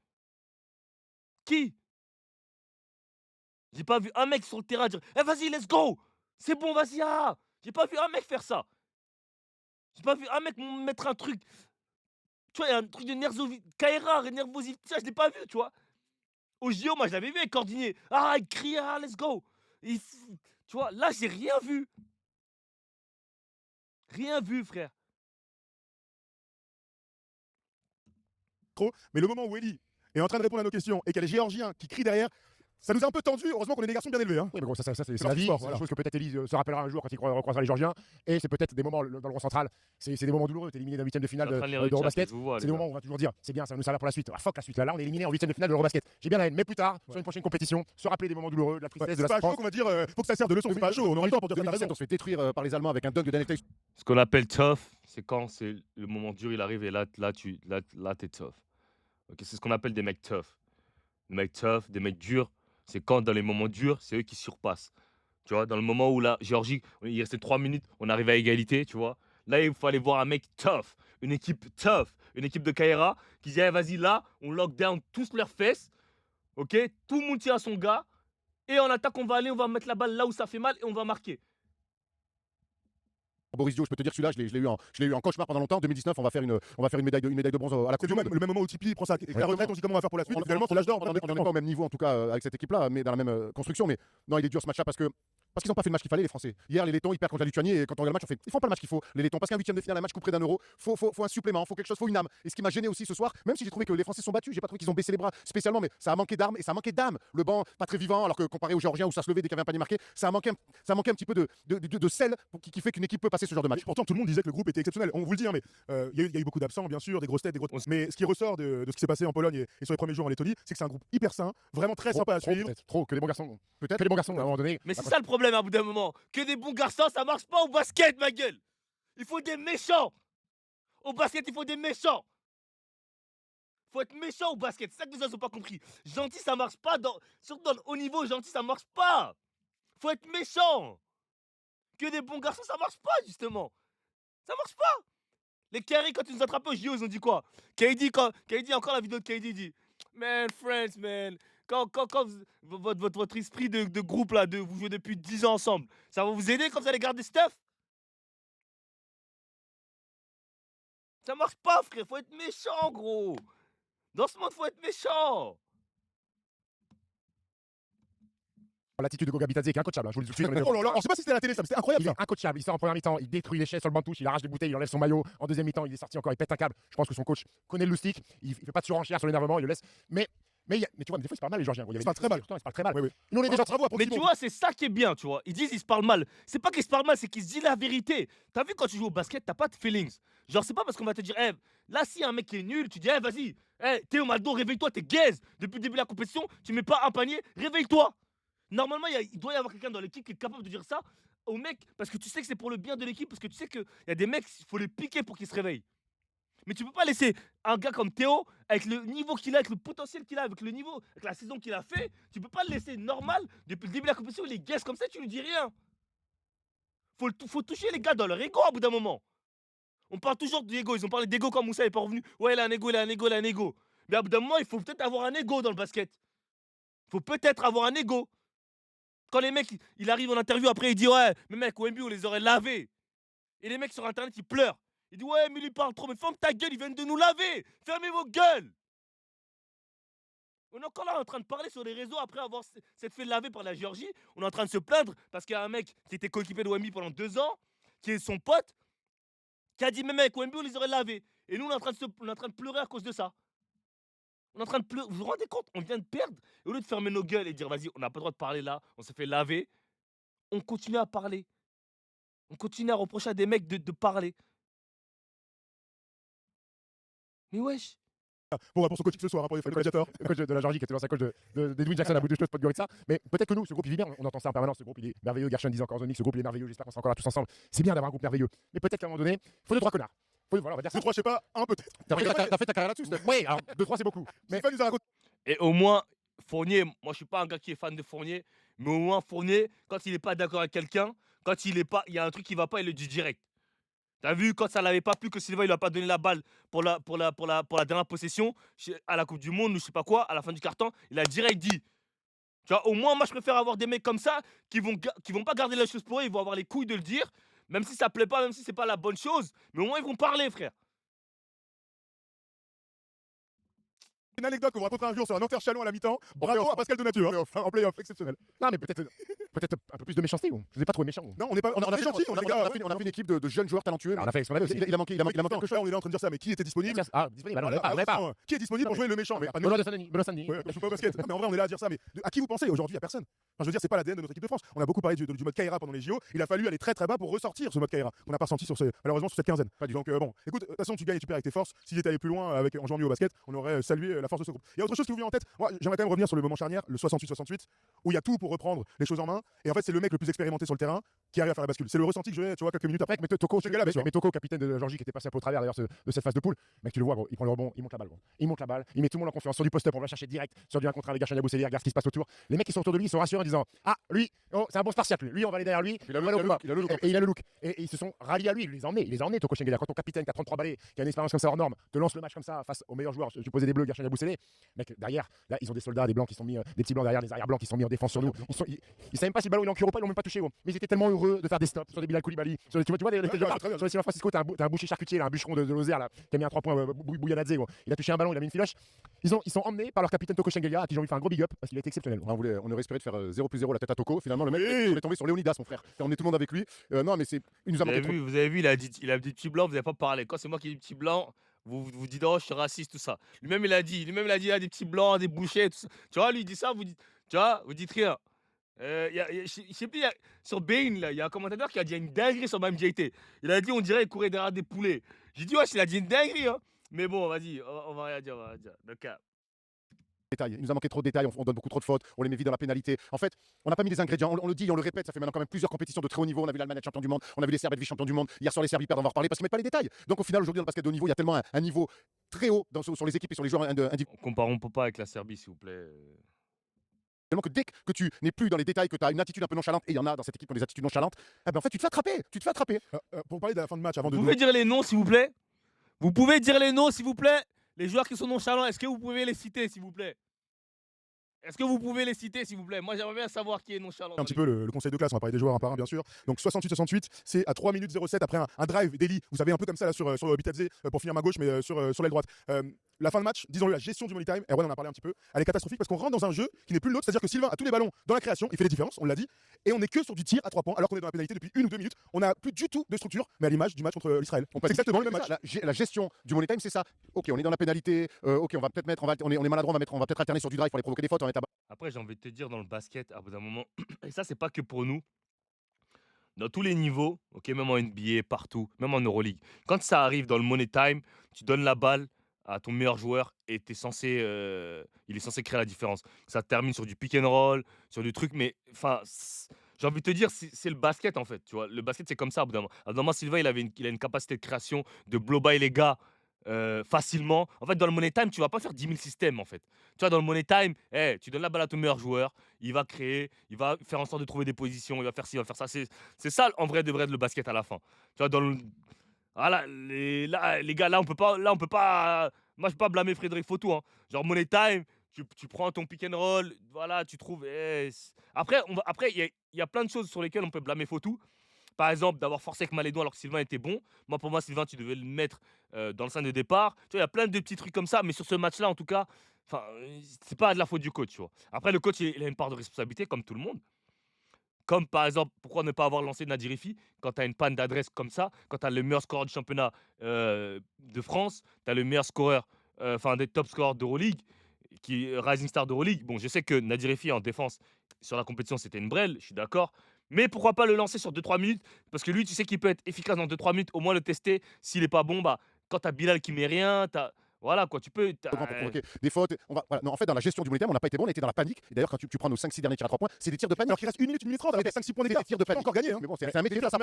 Speaker 1: J'ai pas vu un mec sur le terrain dire eh, vas-y, let's go. C'est bon, vas-y. Ah. J'ai pas vu un mec faire ça. J'ai pas vu un mec mettre un truc. Tu vois, il y a un truc de nervosité. Kaira, nervosité, ça, je l'ai pas vu, tu vois. Au JO, moi, je l'avais vu avec Cordinier. Ah, il crie, ah, let's go. Tu vois, là, j'ai rien vu. Rien vu, frère.
Speaker 2: Mais le moment où Elie est en train de répondre à nos questions et qu'il y a les Géorgiens qui crient derrière, ça nous a un peu tendu. Heureusement qu'on est des garçons bien élevés. Hein.
Speaker 4: Oui, mais bon, ça c'est
Speaker 2: leur
Speaker 4: la vie.
Speaker 2: sport,
Speaker 4: C'est
Speaker 2: voilà.
Speaker 4: une chose que peut-être Elise se rappellera un jour quand il recroisera les Georgiens. Et c'est peut-être des moments dans le rond central. C'est des moments douloureux. T'es éliminé d'un huitième de finale d'Eurobasket. C'est des moments où on va toujours dire c'est bien, ça va nous servir pour la suite. Ah, fuck la suite. Là, on est éliminé en huitième de finale de l'Eurobasket. J'ai bien la haine. Mais plus tard, sur une prochaine compétition, se rappeler des moments douloureux, de la tristesse, de
Speaker 2: C'est
Speaker 4: la
Speaker 2: pas chaud
Speaker 4: souffrance.
Speaker 2: qu'on va dire faut que ça serve de leçon. C'est pas chaud. On aura le temps pour dire que t'as raison.
Speaker 3: 2017, on se fait détruire par les Allemands avec un dunk de Daniel Theis.
Speaker 1: Ce qu'on appelle tough, c'est quand c'est le moment dur, il arrive et là t'es tough. Okay, c'est ce qu'on appelle des mecs tough. Des mecs tough, des mecs durs, c'est quand dans les moments durs, c'est eux qui surpassent. Tu vois, dans le moment où la Géorgie, il restait 3 minutes, on arrive à égalité, tu vois. Là, il fallait voir un mec tough, une équipe de Kaira qui dit, eh, vas-y, là, on lockdown tous leurs fesses, ok. Tout le monde tient à son gars, et en attaque, on va aller, on va mettre la balle là où ça fait mal et on va marquer.
Speaker 3: Boris Dio, je peux te dire celui-là, je l'ai eu en cauchemar pendant longtemps. 2019, on va faire une médaille de bronze à la Coupe
Speaker 2: C'est
Speaker 3: du Monde.
Speaker 2: le même moment où Tipeee prend sa retraite, on se dit comment on va faire pour la suite. Finalement, c'est l'âge d'or.
Speaker 3: On n'est pas au même niveau en tout cas avec cette équipe-là, mais dans la même construction. Mais non, il est dur ce match-là parce que Parce qu'ils n'ont pas fait le match qu'il fallait, les Français. Hier, les Lettons, ils perdent contre la Lituanie et quand on regarde le match, on fait ils font pas le match qu'il faut, les Lettons. Parce qu'un huitième de finale, un match couperé d'un euro, faut un supplément, faut quelque chose, faut une âme. Et ce qui m'a gêné aussi ce soir, même si j'ai trouvé que les Français sont battus, j'ai pas trouvé qu'ils ont baissé les bras spécialement, mais ça a manqué d'armes et ça a manqué d'âme. Le banc, pas très vivant, alors que comparé aux Géorgiens où ça se levait dès qu'il y avait un panier marqué, ça a manqué un petit peu de sel qui fait qu'une équipe peut passer ce genre de match.
Speaker 2: Et pourtant, tout le monde disait que le groupe était exceptionnel. On vous le dit, hein, mais il y a eu beaucoup d'absents, bien sûr, des grosses têtes, des grosses. Mais ce qui ressort de ce qui s'est passé en Pologne et sur les premiers jours en Lettonie, c'est que c'est un groupe hyper sain, vraiment très sympa à suivre.
Speaker 4: Trop, que des bons garçons. Peut-être que des bons garçons à un moment donné.
Speaker 1: Mais c'est ça le problème à bout d'un moment. Que des bons garçons, ça marche pas au basket, ma gueule. Il faut des méchants. Au basket, il faut des méchants. Faut être méchant au basket, c'est ça que les gens n'ont pas compris. Gentil, ça marche pas. Surtout dans le haut niveau, gentil, ça marche pas. Faut être méchant. Que des bons garçons, ça marche pas, justement. Ça marche pas. Les Kerry, quand ils nous attrapaient au JO, ils ont dit quoi? KD, encore la vidéo de KD dit Man, friends, man. Quand votre esprit de groupe, là, vous jouez depuis 10 ans ensemble, ça va vous aider quand vous allez garder Steph? Ça marche pas, frère. Faut être méchant, gros. Dans ce monde, faut être méchant.
Speaker 4: L'attitude de Goga Bitadze qui est incoachable. Je vous le dis tout de suite.
Speaker 2: Oh là là, on sait pas si c'était à la télé, ça, mais c'était incroyable
Speaker 4: Il
Speaker 2: ça.
Speaker 4: est incoachable. Il sort en première mi-temps, il détruit les chaises sur le banc de touche, il arrache des bouteilles, il enlève son maillot. En deuxième mi-temps, il est sorti encore, il pète un câble. Je pense que son coach connaît le loustic. Il fait pas de surenchère sur l'énervement, il le laisse. Mais tu vois, des fois, il se parle mal, les Georgiens.
Speaker 2: Ils se parlent très mal.
Speaker 4: Ils se parlent très mal.
Speaker 2: Oui, oui.
Speaker 4: Nous, on est déjà
Speaker 2: Bravo à
Speaker 1: Mais tu vois, c'est ça qui est bien, tu vois. Ils disent ils se parlent mal. C'est pas qu'ils se parlent mal, c'est qu'ils se disent la vérité. T'as vu quand tu joues au basket, t'as pas de feelings. Genre, c'est pas parce qu'on va te dire, là, si un mec qui est nul, tu dis, vas-y, Théo Maldo, réveille-toi, t'es gaze. Depuis le début de la compétition, tu mets pas un panier, réveille-toi. Normalement, il doit y avoir quelqu'un dans l'équipe qui est capable de dire ça au mec, parce que tu sais que c'est pour le bien de l'équipe, parce que tu sais qu'il y a des mecs, il faut les piquer pour qu'ils se réveillent. Mais tu peux pas laisser un gars comme Théo, avec le niveau qu'il a, avec le potentiel qu'il a, avec le niveau, avec la saison qu'il a fait, tu peux pas le laisser normal depuis le début de la compétition, il est gaze comme ça, tu lui dis rien. Faut toucher les gars dans leur ego à bout d'un moment. On parle toujours d'ego, ils ont parlé d'ego quand Moussa est pas revenu. Ouais, il a un ego, il a un ego, il a un ego. Mais à bout d'un moment, il faut peut-être avoir un ego dans le basket. Il faut peut-être avoir un ego. Quand les mecs, il arrive en interview, après il dit ouais, mais mec, OMB, on les aurait lavés. Et les mecs sur internet, ils pleurent. Il dit ouais, mais il parle trop, mais ferme ta gueule, ils viennent de nous laver. Fermez vos gueules. On est encore là en train de parler sur les réseaux après avoir s'être fait laver par la Géorgie. On est en train de se plaindre parce qu'il y a un mec qui était coéquipé de OMB pendant 2 ans, qui est son pote, qui a dit mais mec, OMB, on les aurait lavés. Et nous, on est en train de pleurer à cause de ça. On est en train de pleurer. Vous vous rendez compte? On vient de perdre. Et au lieu de fermer nos gueules et dire vas-y, on n'a pas le droit de parler là, on s'est fait laver, on continue à parler. On continue à reprocher à des mecs de parler. Mais wesh.
Speaker 2: Bon, pour son coaching ce soir, pour les gladiateurs.
Speaker 4: Le coach de la Géorgie qui était l'ancien coach d'Edwin Jackson à bout de cheveux, Podgorica. Mais peut-être que nous, ce groupe, il vit bien. On entend ça en permanence. Ce groupe, il est merveilleux. Gershon disait encore Zonik, ce groupe, il est merveilleux. J'espère qu'on sera encore là tous ensemble. C'est bien d'avoir un groupe merveilleux. Mais peut-être qu'à un moment donné, il faut 2-3 connards. Voilà, on va dire ça.
Speaker 2: 2-3, je sais pas, un peut-être.
Speaker 4: T'as fait ta carrière là-dessus. Oui, alors 2-3, c'est beaucoup. Mais
Speaker 2: Stéphane nous a raconté.
Speaker 1: Et au moins, Fournier, moi je suis pas un gars qui est fan de Fournier, mais au moins Fournier, quand il est pas d'accord avec quelqu'un, quand il y a un truc qui va pas, il le dit direct. T'as vu, quand ça l'avait pas plu, que Silva il lui a pas donné la balle pour la dernière possession à la Coupe du Monde ou je sais pas quoi, à la fin du carton, il a direct dit. Tu vois, au moins moi je préfère avoir des mecs comme ça qui vont pas garder la chose pour eux, ils vont avoir les couilles de le dire, même si ça plaît pas, même si c'est pas la bonne chose, mais au moins ils vont parler, frère.
Speaker 2: Une anecdote qu'on vous racontera un jour sur un Nanterre-Chalon à la mi-temps. Bravo à Pascal Donatu, en play-off, exceptionnel.
Speaker 4: non, mais peut-être un peu plus de méchanceté. Je vous ai pas trouvé méchant.
Speaker 2: Non, on est pas.
Speaker 3: On a
Speaker 2: est gentil, on est gars.
Speaker 3: fait une équipe de jeunes joueurs talentueux.
Speaker 4: On a fait ce qu'on avait aussi.
Speaker 3: Il a manqué quelque
Speaker 2: Quelque
Speaker 3: chose.
Speaker 2: chose, on est là en train de dire ça, mais qui était disponible?
Speaker 4: Ah, disponible. On n'avait pas.
Speaker 2: Qui est disponible pour jouer le méchant?
Speaker 4: Benoît de Saint-Denis.
Speaker 2: Ouais, je joue pas au basket. Mais en vrai, on est là à dire ça. Mais à qui vous pensez aujourd'hui? Il n'y a personne. Enfin, je veux dire, c'est pas l'ADN de notre équipe de France. On a beaucoup parlé du mode Kaira pendant les JO. Il a fallu aller très très bas pour ressortir ce mode Kaira. On n'a pas ressenti malheureusement sur cette quinzaine. Donc bon, écoute, de toute façon, tu gagnes et tu perds avec tes forces. S'ils étaient allés plus loin en jouant mieux au basket, on aurait salué la force de ce groupe. Il y a autre chose qui vous vient en tête. Moi, j'aimerais quand même revenir sur le moment charnière, le 68-68, où il y a tout pour reprendre les choses en main. Et en fait, c'est le mec le plus expérimenté sur le terrain qui arrive à faire la bascule. C'est le ressenti que j'ai, tu vois, quelques minutes après.
Speaker 4: Mais Toko, capitaine de la Géorgie, qui était passé un peu au travers d'ailleurs de cette phase de poule, mec, tu le vois, gros, il prend le rebond, il monte la balle, gros. Il monte la balle, il met tout le monde en confiance sur du post-up, on va chercher direct sur du 1 contre 1 avec Gershon Yabusele, regarde ce qui se passe autour. Les mecs qui sont autour de lui, ils sont rassurés en disant ah, lui, oh, c'est un bon spartiate, lui, on va aller derrière lui.
Speaker 3: Il a le look.
Speaker 4: Et il a le look. Et ils se sont ralliés à lui, il les a emmenés, Toko Shengelia. Quand ton capitaine qui a 33 balais, qui a une expérience comme ça hors norme, te lance le match comme ça face aux meilleurs joueurs, tu posais des bleus, Gershon Yabusele, mec, derrière, là, ils ont des soldats, des blancs qui sont mis, des petits blancs derrière, des arrière blancs qui sont mis en défense sur nous. Ils savaient même pas si le ballon il est en cuir ou pas, ils l'ont même pas touché, gros. Mais ils étaient tellement heureux de faire des stops sur des Bilal Koulibaly. Tu vois,
Speaker 2: Ouais,
Speaker 4: sur
Speaker 2: très bien.
Speaker 4: les San Francisco, t'as un boucher charcutier, là, un bûcheron de Lozère là, qui a mis un 3 points, Bouyanadze. Il a touché un ballon, il a mis une filoche. Ils sont emmenés par leur capitaine Toko Shengelia, à qui j'ai envie de faire un gros big up parce qu'il a été exceptionnel.
Speaker 3: On aurait espéré de faire 0+0 la tête à Toko. Finalement, le mec,
Speaker 2: Oui.
Speaker 3: on est tombé sur Léonidas, mon frère. On est tout le monde avec lui. Non, mais il nous a manqué trop.
Speaker 1: Vous avez vu, il a dit petit blanc, vous n'avez pas parlé. Quand c'est moi qui dis petit blanc, vous dites oh je suis raciste tout ça. Lui-même il a dit il y a des petits blancs, des bouchers, tout ça. Tu vois, lui il dit ça, vous dites rien. Je sais plus, sur Bein, là, il y a un commentateur qui a dit une dinguerie sur Mame JT. Il a dit on dirait qu'il courait derrière des poulets. J'ai dit ouais, il a dit une dinguerie, hein. Mais bon, vas-y, on va rien dire, on va rien dire. Donc,
Speaker 3: Détails. Il nous a manqué trop de détails, on donne beaucoup trop de fautes, on les met vite dans la pénalité. En fait, on n'a pas mis les ingrédients, on le dit, on le répète, ça fait maintenant quand même plusieurs compétitions de très haut niveau. On a vu l'Allemagne être champion du monde, on a vu les Serbes être vice-champions du monde. Hier soir, les Serbes ils perdent, on va en reparler parce qu'ils mettent pas les détails. Donc au final, aujourd'hui, dans le basket de haut niveau, il y a tellement un niveau très haut sur les équipes et sur les joueurs individuels
Speaker 1: comparons pas avec la Serbie, s'il vous plaît.
Speaker 3: que dès que tu n'es plus dans les détails, que tu as une attitude un peu nonchalante, et il y en a dans cette équipe qui ont des attitudes nonchalantes, eh ben en fait, tu te fais attraper.
Speaker 2: Pour parler de la fin de match, avant
Speaker 1: Vous
Speaker 2: de
Speaker 1: pouvez dire les noms, s'il vous plaît? Vous pouvez dire les noms, s'il vous plaît? Les joueurs qui sont nonchalants, est-ce que vous pouvez les citer, s'il vous plaît? Est-ce que vous pouvez les citer, s'il vous plaît? Moi, j'aimerais bien savoir qui est nonchalant.
Speaker 2: un petit peu le conseil de classe, on va parler des joueurs un par un bien sûr. Donc 68-68, c'est à 3 minutes 07 après un drive d'Eli, vous savez un peu comme ça là sur Bitadze pour finir ma gauche mais sur l'aile droite. La fin de match, disons-le, la gestion du money time, Erwan en a parlé un petit peu, elle est catastrophique parce qu'on rentre dans un jeu qui n'est plus le nôtre, c'est-à-dire que Sylvain a tous les ballons dans la création, il fait les différences, on l'a dit, et on n'est que sur du tir à 3 points alors qu'on est dans la pénalité depuis 1 ou 2 minutes. On n'a plus du tout de structure, mais à l'image du match contre l'Israël. C'est exactement le même match.
Speaker 3: La gestion du money time, c'est ça. Ok, on est dans la pénalité, ok, on va peut-être mettre, on est maladroit, on va peut-être alterner sur du drive pour aller provoquer des fautes, on va mettre
Speaker 1: Après, j'ai envie de te dire, dans le basket, à bout d'un moment, et ça, c'est pas que pour nous, dans tous les niveaux, ok, même en NBA, partout, même en Euroleague, quand ça arrive dans le money time, tu donnes la balle à ton meilleur joueur et il est censé créer la différence. Ça termine sur du pick and roll, sur du truc, mais enfin, j'ai envie de te dire, c'est le basket en fait. Tu vois, le basket, c'est comme ça. À bout d'un moment, Sylvain, il a une capacité de création, de blow by les gars facilement. En fait, dans le money time, tu vas pas faire 10 000 systèmes en fait. Tu vois, dans le money time, tu donnes la balle à ton meilleur joueur, il va créer, il va faire en sorte de trouver des positions, il va faire ci, il va faire ça. C'est ça en vrai de vrai le basket à la fin. Tu vois, voilà, les gars, là on peut pas. Moi, je peux pas blâmer Frédéric Fautou, hein. Genre money time, tu prends ton pick and roll, voilà, tu trouves. Après, il y a plein de choses sur lesquelles on peut blâmer Fautou. Par exemple, d'avoir forcé avec Malédon alors que Sylvain était bon. Pour moi, Sylvain, tu devais le mettre dans le sein de départ. Tu vois, il y a plein de petits trucs comme ça, mais sur ce match-là, en tout cas, c'est pas de la faute du coach. Tu vois. Après, le coach, il a une part de responsabilité, comme tout le monde. Comme par exemple, pourquoi ne pas avoir lancé Nadjirifi quand tu as une panne d'adresse comme ça, quand tu as le meilleur scoreur du championnat de France, tu as le meilleur scoreur, des top scorers d'Euroleague, qui est Rising Star d'Euroleague. Bon, je sais que Nadjirifi en défense sur la compétition, c'était une brêle, je suis d'accord. Mais pourquoi pas le lancer sur 2-3 minutes? Parce que lui, tu sais qu'il peut être efficace dans 2-3 minutes, au moins le tester. S'il est pas bon, bah, quand tu as Bilal qui met rien, voilà quoi, tu peux.
Speaker 3: pour provoquer des fautes. Voilà. Non, en fait, dans la gestion du money time, on n'a pas été bon, on était dans la panique. Et d'ailleurs, quand tu prends nos 5-6 derniers tirs à 3 points, c'est des tirs de panique.
Speaker 2: Alors qu'il reste 1 minute, 1 minute 30, avec 5-6 points d'écart.
Speaker 3: Des tirs de
Speaker 2: Pas
Speaker 3: panique.
Speaker 2: encore gagné. Hein.
Speaker 3: Mais bon, c'est un métier, ça.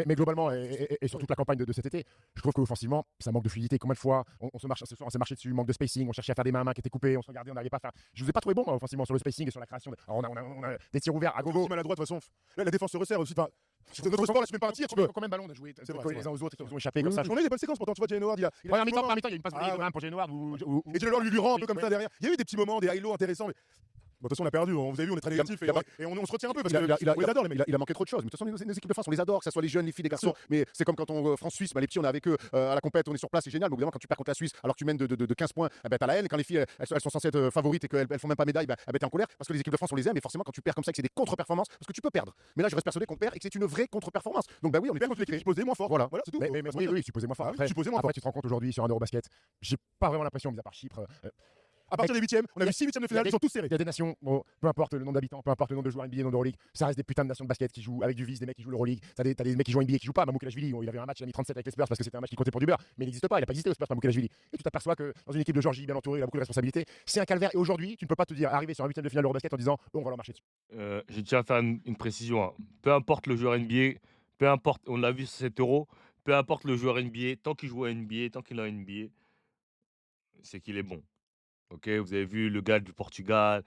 Speaker 4: Mais globalement, et sur toute la campagne de cet été, je trouve qu'offensivement, ça manque de fluidité. Combien de fois on se marche, ce soir, on s'est marché dessus, manque de spacing, on cherchait à faire des mains qui étaient coupées, on se regardait, on n'arrivait pas à faire. Je vous ai pas trouvé bon, moi, offensivement, sur le spacing et sur la création. Alors, on a des tirs ouverts à gogo.
Speaker 2: Maladroit de toute façon. Là, la défense se resserre aussi. C'est notre sport, là, tu mets pas un tir, tu peux.
Speaker 4: Combien de ballons on a joué
Speaker 2: C'est vrai.
Speaker 4: les uns aux autres, ils ont échappé comme ça.
Speaker 2: On a eu des bonnes séquences pourtant, tu vois, Jalen Howard, il a
Speaker 4: Première mi-temps,
Speaker 2: un
Speaker 4: il y a une passe de pour Jalen Howard.
Speaker 2: Et Jalen Howard lui rend un peu comme ça derrière. Il y a eu des petits moments, des highlights intéressants. Mais... Bon, de toute façon, on a perdu, vous avez vu, on est très négatif et on se retient un peu parce qu'on les adore les mecs.
Speaker 3: Il a manqué trop de choses. Mais de toute façon, nos équipes de France, on les adore, que ce soit les jeunes, les filles, les garçons. Mais c'est comme quand on France-Suisse, les petits, on est avec eux à la compète, on est sur place, c'est génial. Mais évidemment, quand tu perds contre la Suisse alors que tu mènes de 15 points, t'as la haine. Quand les filles, elles sont censées être favorites et qu'elles font même pas médaille, t'es en colère parce que les équipes de France, on les aime. Et forcément, quand tu perds comme ça, et que c'est des contre-performances, parce que tu peux perdre. Mais là, je reste persuadé qu'on perd et que c'est une vraie contre-performance. Donc, oui, on est
Speaker 2: perd contre l'équipe supposée moins fort.
Speaker 3: Voilà,
Speaker 2: c'est tout.
Speaker 4: Oui, supposé moins fort. Après, tu te rends compte aujourd'hui sur un Eurobasket, j'ai pas vraiment l'impression, mis à part Chypre.
Speaker 2: À partir des huitièmes, on a vu 6 huitièmes de finale, ils sont tous serrés.
Speaker 4: Il y a des nations, peu importe le nombre d'habitants, peu importe le nombre de joueurs NBA, le nombre d'Euroleague, ça reste des putains de nations de basket qui jouent avec du vice, des mecs qui jouent l'Euroleague. T'as des mecs qui jouent NBA qui jouent pas. Mamoukelashvili, il avait un match, il a mis 37 avec les Spurs parce que c'était un match qui comptait pour du beurre, mais il n'existe pas, il a pas existé au Spurs Mamoukelashvili. Et tu t'aperçois que dans une équipe de Georgie bien entourée, il a beaucoup de responsabilités. C'est un calvaire et aujourd'hui, tu ne peux pas te dire arriver sur un huitième de finale Eurobasket en disant on va leur marcher dessus.
Speaker 1: Je tiens à faire une précision, hein. Peu importe le joueur NBA, peu importe, on l'a vu sur cet Euro, peu importe le joueur NBA, tant qu'il joue à NBA, tant qu'il est en NBA, c'est qu'il est bon. Ok, vous avez vu le gars du Portugal,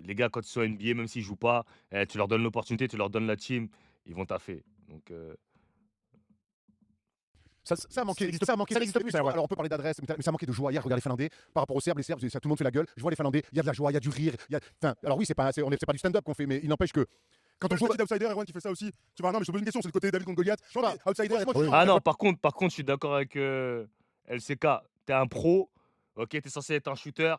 Speaker 1: les gars quand ils sont NBA, même s'ils jouent pas, tu leur donnes l'opportunité, tu leur donnes la team, ils vont taffer. Donc
Speaker 3: Ça a manqué. Ça n'existe plus. Alors on peut parler d'adresse, mais ça manquait de joie hier. Regarde les Finlandais par rapport aux Serbes. Les Serbes, ça, tout le monde fait la gueule. Je vois les Finlandais. Il y a de la joie, il y a du rire. Alors oui, c'est pas du stand-up qu'on fait, mais il n'empêche que Quand on
Speaker 2: Le
Speaker 3: joue.
Speaker 2: petit outsider, Erwan, qui fait ça aussi. Tu vois, non, mais je te pose une question, c'est le côté David contre Goliath.
Speaker 3: Je sais pas.
Speaker 2: Outsider,
Speaker 1: Ah non, par contre, je suis d'accord avec LCK. T'es un pro, ok, t'es censé être un shooter.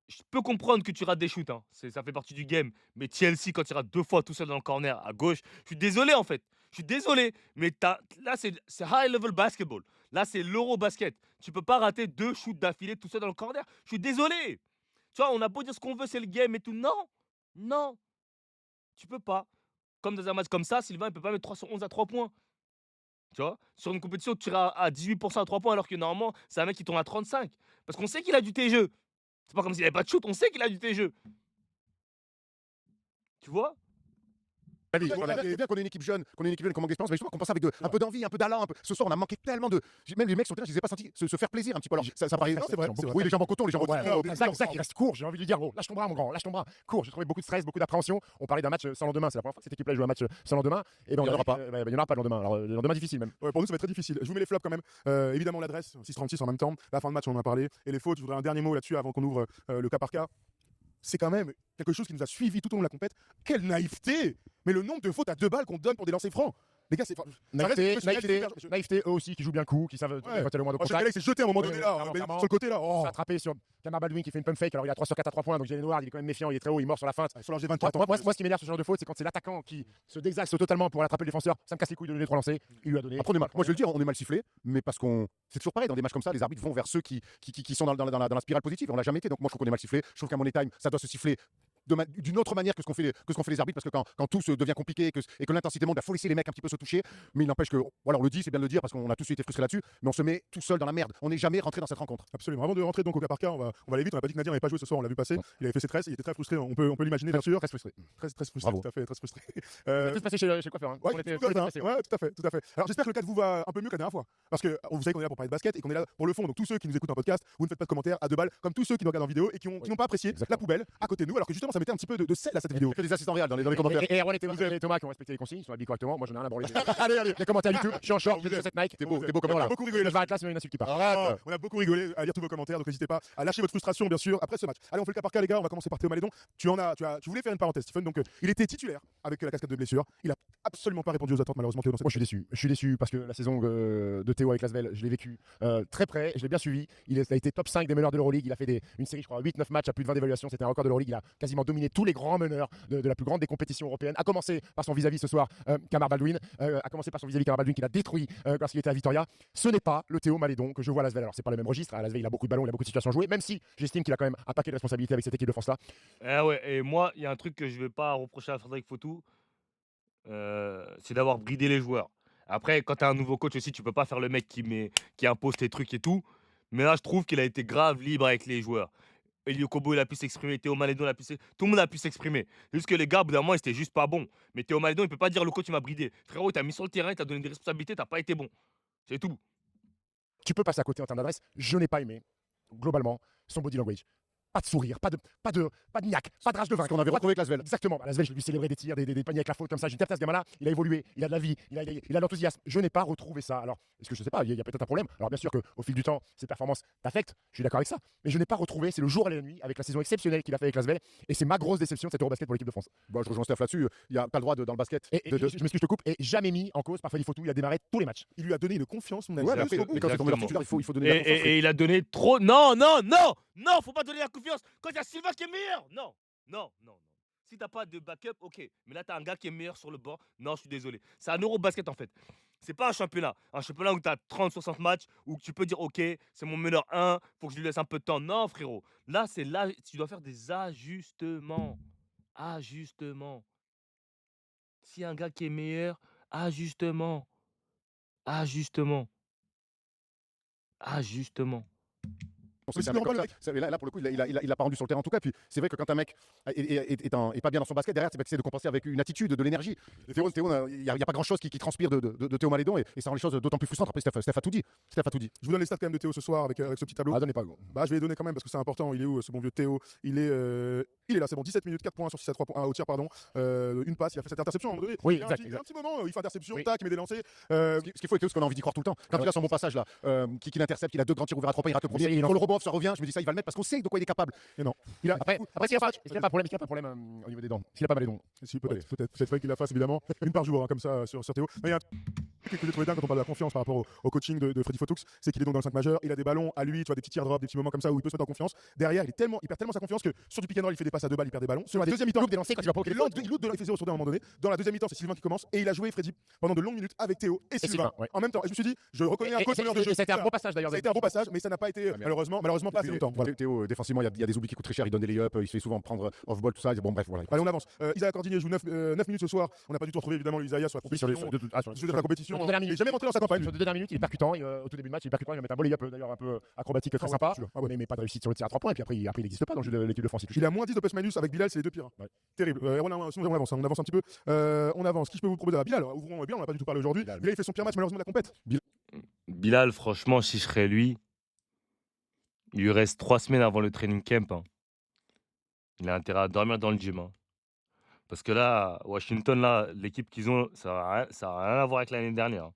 Speaker 1: Je peux comprendre que tu rates des shoots, hein. Ça fait partie du game. Mais TLC, quand tu rates 2 fois tout seul dans le corner à gauche, je suis désolé en fait. Je suis désolé, mais là, c'est high level basketball. Là, c'est l'euro basket. Tu peux pas rater 2 shoots d'affilée tout seul dans le corner. Je suis désolé. Tu vois, on a beau dire ce qu'on veut, c'est le game et tout. Non, non, tu peux pas. Comme dans un match comme ça, Sylvain, il peut pas mettre 3 sur 11 à 3 points. Tu vois, sur une compétition, tu iras à 18% à 3 points, alors que normalement, c'est un mec qui tourne à 35. Parce qu'on sait qu'il a du TGE. C'est pas comme s'il avait pas de shoot, on sait qu'il a du TGE. Tu vois?
Speaker 3: C'est bien qu'on ait une équipe jeune, qu'on manque d'expérience, mais justement qu'on pense avec un peu d'envie, un peu d'allant. Ce soir, on a manqué tellement de. Même les mecs sur le terrain, je les ai pas sentis se faire plaisir un petit peu. Alors, ça paraît.
Speaker 2: Non, c'est vrai.
Speaker 3: Oui, les jambes en coton, les jambes en coton.
Speaker 4: Zach, il reste court. J'ai envie de lui dire, gros, lâche ton bras, mon grand, lâche ton bras. Court. J'ai trouvé beaucoup de stress, beaucoup d'appréhension. On parlait d'un match sans lendemain. C'est la première fois que cette équipe-là joue un match sans lendemain. Et ben,
Speaker 3: Il y en aura pas.
Speaker 4: Il n'y en aura pas le lendemain. Alors, le lendemain difficile même.
Speaker 2: Ouais, pour nous, ça va être très difficile. Je vous mets les flops quand même. Évidemment, l'adresse, 636 en même temps. La fin de match, on en a parlé. Et les fautes, je voudrais un dernier mot là-dessus avant qu'on ouvre le cas par cas. C'est quand même quelque chose qui nous a suivi tout au long de la compète. Quelle naïveté! Mais le nombre de fautes à 2 balles qu'on donne pour des lancers francs. Les gars, c'est.
Speaker 4: Naïveté, eux aussi, qui jouent bien le coup, qui savent quand il y a le moins de
Speaker 2: Oh,
Speaker 4: contact.
Speaker 2: il s'est jeté à un moment donné
Speaker 4: Oui,
Speaker 2: là,
Speaker 4: clairement,
Speaker 2: mais
Speaker 4: clairement.
Speaker 2: sur le côté là. Oh.
Speaker 4: Attrapé sur Kamar Baldwin qui fait une pump fake. Alors il a 3 sur 4 à 3 points, donc Jalen Ward, il est quand même méfiant, il est très haut, il mord sur la feinte.
Speaker 2: Sur leur G24.
Speaker 4: Moi, ce qui m'énerve sur ce genre de faute, c'est quand c'est l'attaquant qui se désaxe totalement pour attraper le défenseur. Ça me casse les couilles de donner 3 lancers. Il lui a donné.
Speaker 3: Après, on est mal. Moi, je vais le dire, on est mal sifflé, mais parce qu'on. C'est toujours pareil, dans des matchs comme ça, les arbitres vont vers ceux qui sont dans la spirale positive. On l'a jamais été, donc moi, je trouve qu'on est mal sifflé. Je trouve qu'à Money Time, ça doit se siffler d'une autre manière que ce qu'on fait les arbitres, parce que quand tout se devient compliqué et que l'intensité monte, il faut laisser les mecs un petit peu se toucher. Mais il n'empêche que, voilà, on le dit, c'est bien de le dire parce qu'on a tous été frustrés là-dessus, mais on se met tout seul dans la merde. On n'est jamais rentré dans cette rencontre.
Speaker 2: Absolument. Avant de rentrer donc au cas par cas, on va aller vite. On n'a pas dit que Nadir n'avait pas joué ce soir, on l'a vu passer. Il avait fait ses tresses, il était très frustré. On peut l'imaginer, bien sûr.
Speaker 4: Très frustré.
Speaker 2: Très frustré,
Speaker 3: Bravo.
Speaker 2: tout à fait, très frustré.
Speaker 4: Tout passé chez le coiffeur.
Speaker 2: Ouais,
Speaker 4: On était
Speaker 2: tout à fait,
Speaker 4: pressés, ouais.
Speaker 2: ouais, tout à fait. Alors j'espère que le cas de vous va un peu mieux que la dernière fois. Parce que vous savez qu'on est là pour parler de basket et qu'on est là pour le fond. Donc tous ceux qui nous écoutent en podcast, vous ne faites pas de commentaires à 2 balles, comme tous ceux qui nous regardent en vidéo et qui n'ont pas apprécié la poubelle à côté de nous, alors que justement ça mettait un petit peu de sel à cette vidéo.
Speaker 3: Que des assistants réels dans les commentaires.
Speaker 4: Et Erwan et Thomas qui ont respecté les consignes, ils sont habillés correctement. Moi, j'en ai rien à branler.
Speaker 2: Allez.
Speaker 4: Les commentaires YouTube, je suis en short, j'ai cette Nike.
Speaker 3: T'es beau comme
Speaker 2: On a
Speaker 3: ça.
Speaker 2: beaucoup rigolé.
Speaker 4: Je vais arrêter là, sinon il y a une insulte qui part.
Speaker 2: Oh, on a beaucoup rigolé à lire tous vos commentaires, donc n'hésitez pas à lâcher votre frustration, bien sûr, après ce match. Allez, on fait le cas par cas, les gars. On va commencer par Théo Malédon. Tu voulais faire une parenthèse, Stephen. Donc, il était titulaire avec la casquette de blessure. Il a absolument pas répondu aux attentes, malheureusement, Théo. Dans cette
Speaker 4: Moi, je suis déçu. Je suis déçu parce que la saison de Théo avec Lasvel, je l'ai vécu très près. Je l'ai bien suivi. Il a été top 5 des meneurs de l'Euroleague. Il a fait une série, je crois, 8-9 matchs à plus de 20 d'évaluations. C'était un record de l'Euroleague. Il a quasiment dominé tous les grands meneurs de la plus grande des compétitions européennes. A commencé par son vis-à-vis ce soir, Kamar Baldwin. A commencé par son vis-à-vis Kamar Baldwin qu'il a détruit lorsqu'il était à Vitoria. Ce n'est pas le Théo Malédon que je vois à Lasvel. Alors, c'est pas le même registre. À Lasvel, il a beaucoup de ballons, il a beaucoup de situations jouées, même si j'estime qu'il a quand même un paquet de responsabilités avec cette équipe de France-là.
Speaker 1: Eh ouais, et moi, il y a un truc que je vais pas reprocher à Frédéric Fautou, c'est d'avoir bridé les joueurs. Après, quand tu as un nouveau coach aussi, tu peux pas faire le mec qui impose tes trucs et tout. Mais là, je trouve qu'il a été grave libre avec les joueurs. Elio Kobo, il a pu s'exprimer. Théo Malédon, tout le monde a pu s'exprimer. Juste que les gars, au bout d'un moment, ils étaient juste pas bons. Mais Théo Malédon, il peut pas dire le coach, il m'a bridé. Frérot, il t'a mis sur le terrain, il t'a donné des responsabilités, t'as pas été bon. C'est tout.
Speaker 4: Tu peux passer à côté en termes d'adresse. Je n'ai pas aimé, globalement, son body language. Pas de sourire, pas de niaque, pas de rage de vaincre.
Speaker 3: Qu'on avait retrouvé avec Lasvel.
Speaker 4: Exactement. Lasvel, je l'ai vu célébrer des tirs, des paniers avec la faute comme ça. J'ai une tête à ce gamin-là. Il a évolué, il a de la vie, il a de l'enthousiasme. Je n'ai pas retrouvé ça. Alors, est-ce que je sais pas, il y a peut-être un problème. Alors, bien sûr qu'au fil du temps, ses performances t'affectent. Je suis d'accord avec ça. Mais je n'ai pas retrouvé, c'est le jour et la nuit, avec la saison exceptionnelle qu'il a fait avec Lasvel. Et c'est ma grosse déception de cet Eurobasket pour l'équipe de France.
Speaker 3: Bon, je rejoins Steph là-dessus. Il n'y a pas le droit dans le basket.
Speaker 4: Je m'excuse, je te coupe. Et jamais mis en cause par Freddy Fautou. Il a démarré tous les matchs.
Speaker 2: Il lui a donné une confiance, mon ami.
Speaker 3: Ouais, mais
Speaker 1: Exactement.
Speaker 3: après, mais quand c'est tombé leur titulaire, il faut donner la confiance.
Speaker 1: Et il a donné trop. Non, faut pas donner la confiance. Quand il y a Sylvain qui est meilleur. Non. Si t'as pas de backup, ok. Mais là, t'as un gars qui est meilleur sur le banc. Non, je suis désolé. C'est un Eurobasket en fait. C'est pas un championnat. Un championnat où t'as 30-60 matchs, où tu peux dire, ok, c'est mon meneur 1, faut que je lui laisse un peu de temps. Non, frérot. Là, tu dois faire des ajustements. Si un gars qui est meilleur, ajustement.
Speaker 3: C'est un mec comme ça. Là, pour le coup, il l'a pas rendu sur le terrain en tout cas. Puis c'est vrai que quand un mec est pas bien dans son basket, derrière, c'est essaie de compenser avec une attitude, de l'énergie. Théo, il n'y a pas grand chose qui transpire de Théo Malédon et ça rend les choses d'autant plus frustrantes. Après, Steph a tout dit.
Speaker 2: Je vous donne les stats quand même de Théo ce soir avec ce petit tableau.
Speaker 4: Ah, donnez pas, gros.
Speaker 2: Bah, je vais les donner quand même parce que c'est important. Il est où ce bon vieux Théo? Il est Il est là, c'est bon, 17 minutes, 4 points sur 6 à 3 points, au tir, pardon. Une passe, il a fait cette interception à un moment donné.
Speaker 4: Oui,
Speaker 2: il y a
Speaker 4: exact,
Speaker 2: il y a un petit moment, il fait interception,
Speaker 4: Oui.
Speaker 2: tac, il met des lancers.
Speaker 3: Ce qu'il faut, et ce qu'on a envie d'y croire tout le temps. Quand il a son bon passage là, qui l'intercepte, il a 2 grands tirs ouverts à 3 points, il rate le premier.
Speaker 4: Il
Speaker 3: Sur le rebond, ça revient. Je me dis ça, il va le mettre parce qu'on sait de quoi il est capable.
Speaker 2: Et non.
Speaker 4: Après, s'il n'a pas de problème au niveau des dents, s'il a pas mal les dents.
Speaker 2: Si, peut-être pas qu'il la fasse évidemment une par jour, hein, comme ça sur Théo. Mais il y a un truc que j'ai trouvé dingue quand on parle de la confiance par rapport au coaching de Freddy Fotoux, c'est qu'il est donc dans le 5 majeur, il a des ballons à lui, tu vois, des petits teardrops, des petits moments comme ça où il peut se mettre en confiance. Derrière, il perd tellement sa confiance que sur du pick and roll, il fait des passes à 2 balles, il perd des ballons. Sur la deuxième mi-temps,
Speaker 4: des lancers quand tu vas pas au
Speaker 2: il loot de la FC0 sur 2 à un moment donné. Dans la deuxième mi-temps, c'est Sylvain qui commence et il a joué Freddy pendant de longues minutes avec Théo et Sylvain
Speaker 4: ouais.
Speaker 2: en même temps. Et je me suis dit, je reconnais un coach meilleur de jeu.
Speaker 4: C'était un beau passage d'ailleurs.
Speaker 2: Ça a été un beau passage, mais ça n'a pas été malheureusement pas assez longtemps. Voilà.
Speaker 3: Théo, défensivement, il y a des oublis qui coûtent très cher. Il donne des lay-ups, il se fait souvent prendre off-ball, tout ça. Bon, bref, voilà.
Speaker 2: Allez, on avance. Isaiah Cordigné joue 9 minutes ce soir. On n'a pas du tout retrouvé évidemment Isaiah sur la compétition. Sur la compétition. Il n'est jamais rentré dans sa campagne.
Speaker 4: Sur 2 dernières minutes, il est percutant. Au tout début du match, il est percutant. Il va mettre un beau lay-up d'ailleurs un peu acrobatique, très sympa. Mais pas de réussite sur le tir à 3 points. Et puis après, il n'existe pas dans le jeu de l'équipe de France.
Speaker 2: Il a moins 10 de plus-minus avec Bilal, c'est les deux pires.
Speaker 4: Ouais.
Speaker 2: Terrible. On avance un petit peu. On avance. Qui je peux vous proposer? Bilal, ouvrons bien, on n'a pas du tout parlé aujourd'hui. Bilal, il fait son pire match malheureusement de la compète.
Speaker 1: Bilal, franchement, si je serais lui, il lui reste 3 semaines avant le training camp, hein. Il a intérêt à dormir dans le gym, hein. Parce que là, Washington, là, l'équipe qu'ils ont, ça n'a rien à voir avec l'année dernière, hein.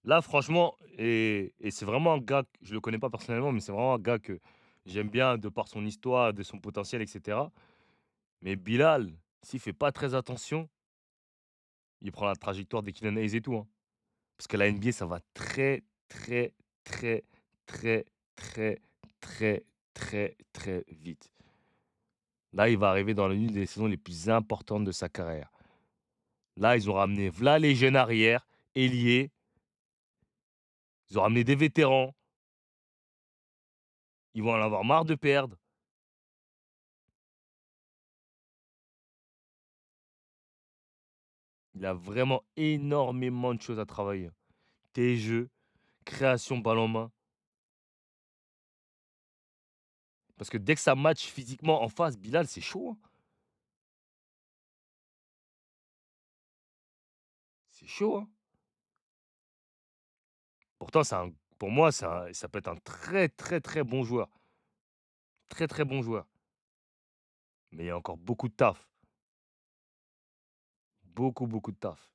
Speaker 1: Là, franchement, et c'est vraiment un gars, je ne le connais pas personnellement, mais c'est vraiment un gars que j'aime bien de par son histoire, de son potentiel, etc. Mais Bilal, s'il ne fait pas très attention, il prend la trajectoire des Kylian Hayes et tout, hein. Parce que la NBA, ça va très, très, très, très, très, très, très, très vite. Là, il va arriver dans l'une des saisons les plus importantes de sa carrière. Là, ils ont ramené v'là les jeunes arrières, ailiers. Ils ont ramené des vétérans. Ils vont en avoir marre de perdre. Il a vraiment énormément de choses à travailler. Tes jeux, création balle en main. Parce que dès que ça match physiquement en face, Bilal, c'est chaud, hein. C'est chaud, hein. Pourtant, pour moi, ça peut être un très, très, très bon joueur. Très, très bon joueur. Mais il y a encore beaucoup de taf. Beaucoup, beaucoup de taf.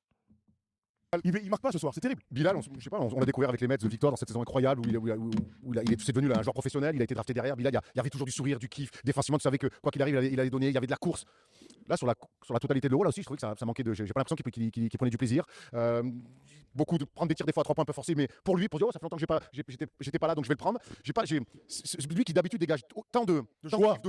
Speaker 2: Il marque pas ce soir, c'est terrible.
Speaker 3: Bilal, je sais pas, on l'a découvert avec les Mets de Victor dans cette saison incroyable où c'est devenu un joueur professionnel. Il a été drafté derrière. Bilal, il y avait toujours du sourire, du kiff. Défensivement, tu savais que quoi qu'il arrive, il allait donner. Il y avait de la course. Là, sur la totalité de l'euro, là aussi, je trouvais que ça manquait de. J'ai pas l'impression qu'il prenait du plaisir. Beaucoup de prendre des tirs des fois à 3 points un peu forcés, mais pour lui, ça fait longtemps que j'étais pas là, donc je vais le prendre. Lui qui d'habitude dégage autant de joie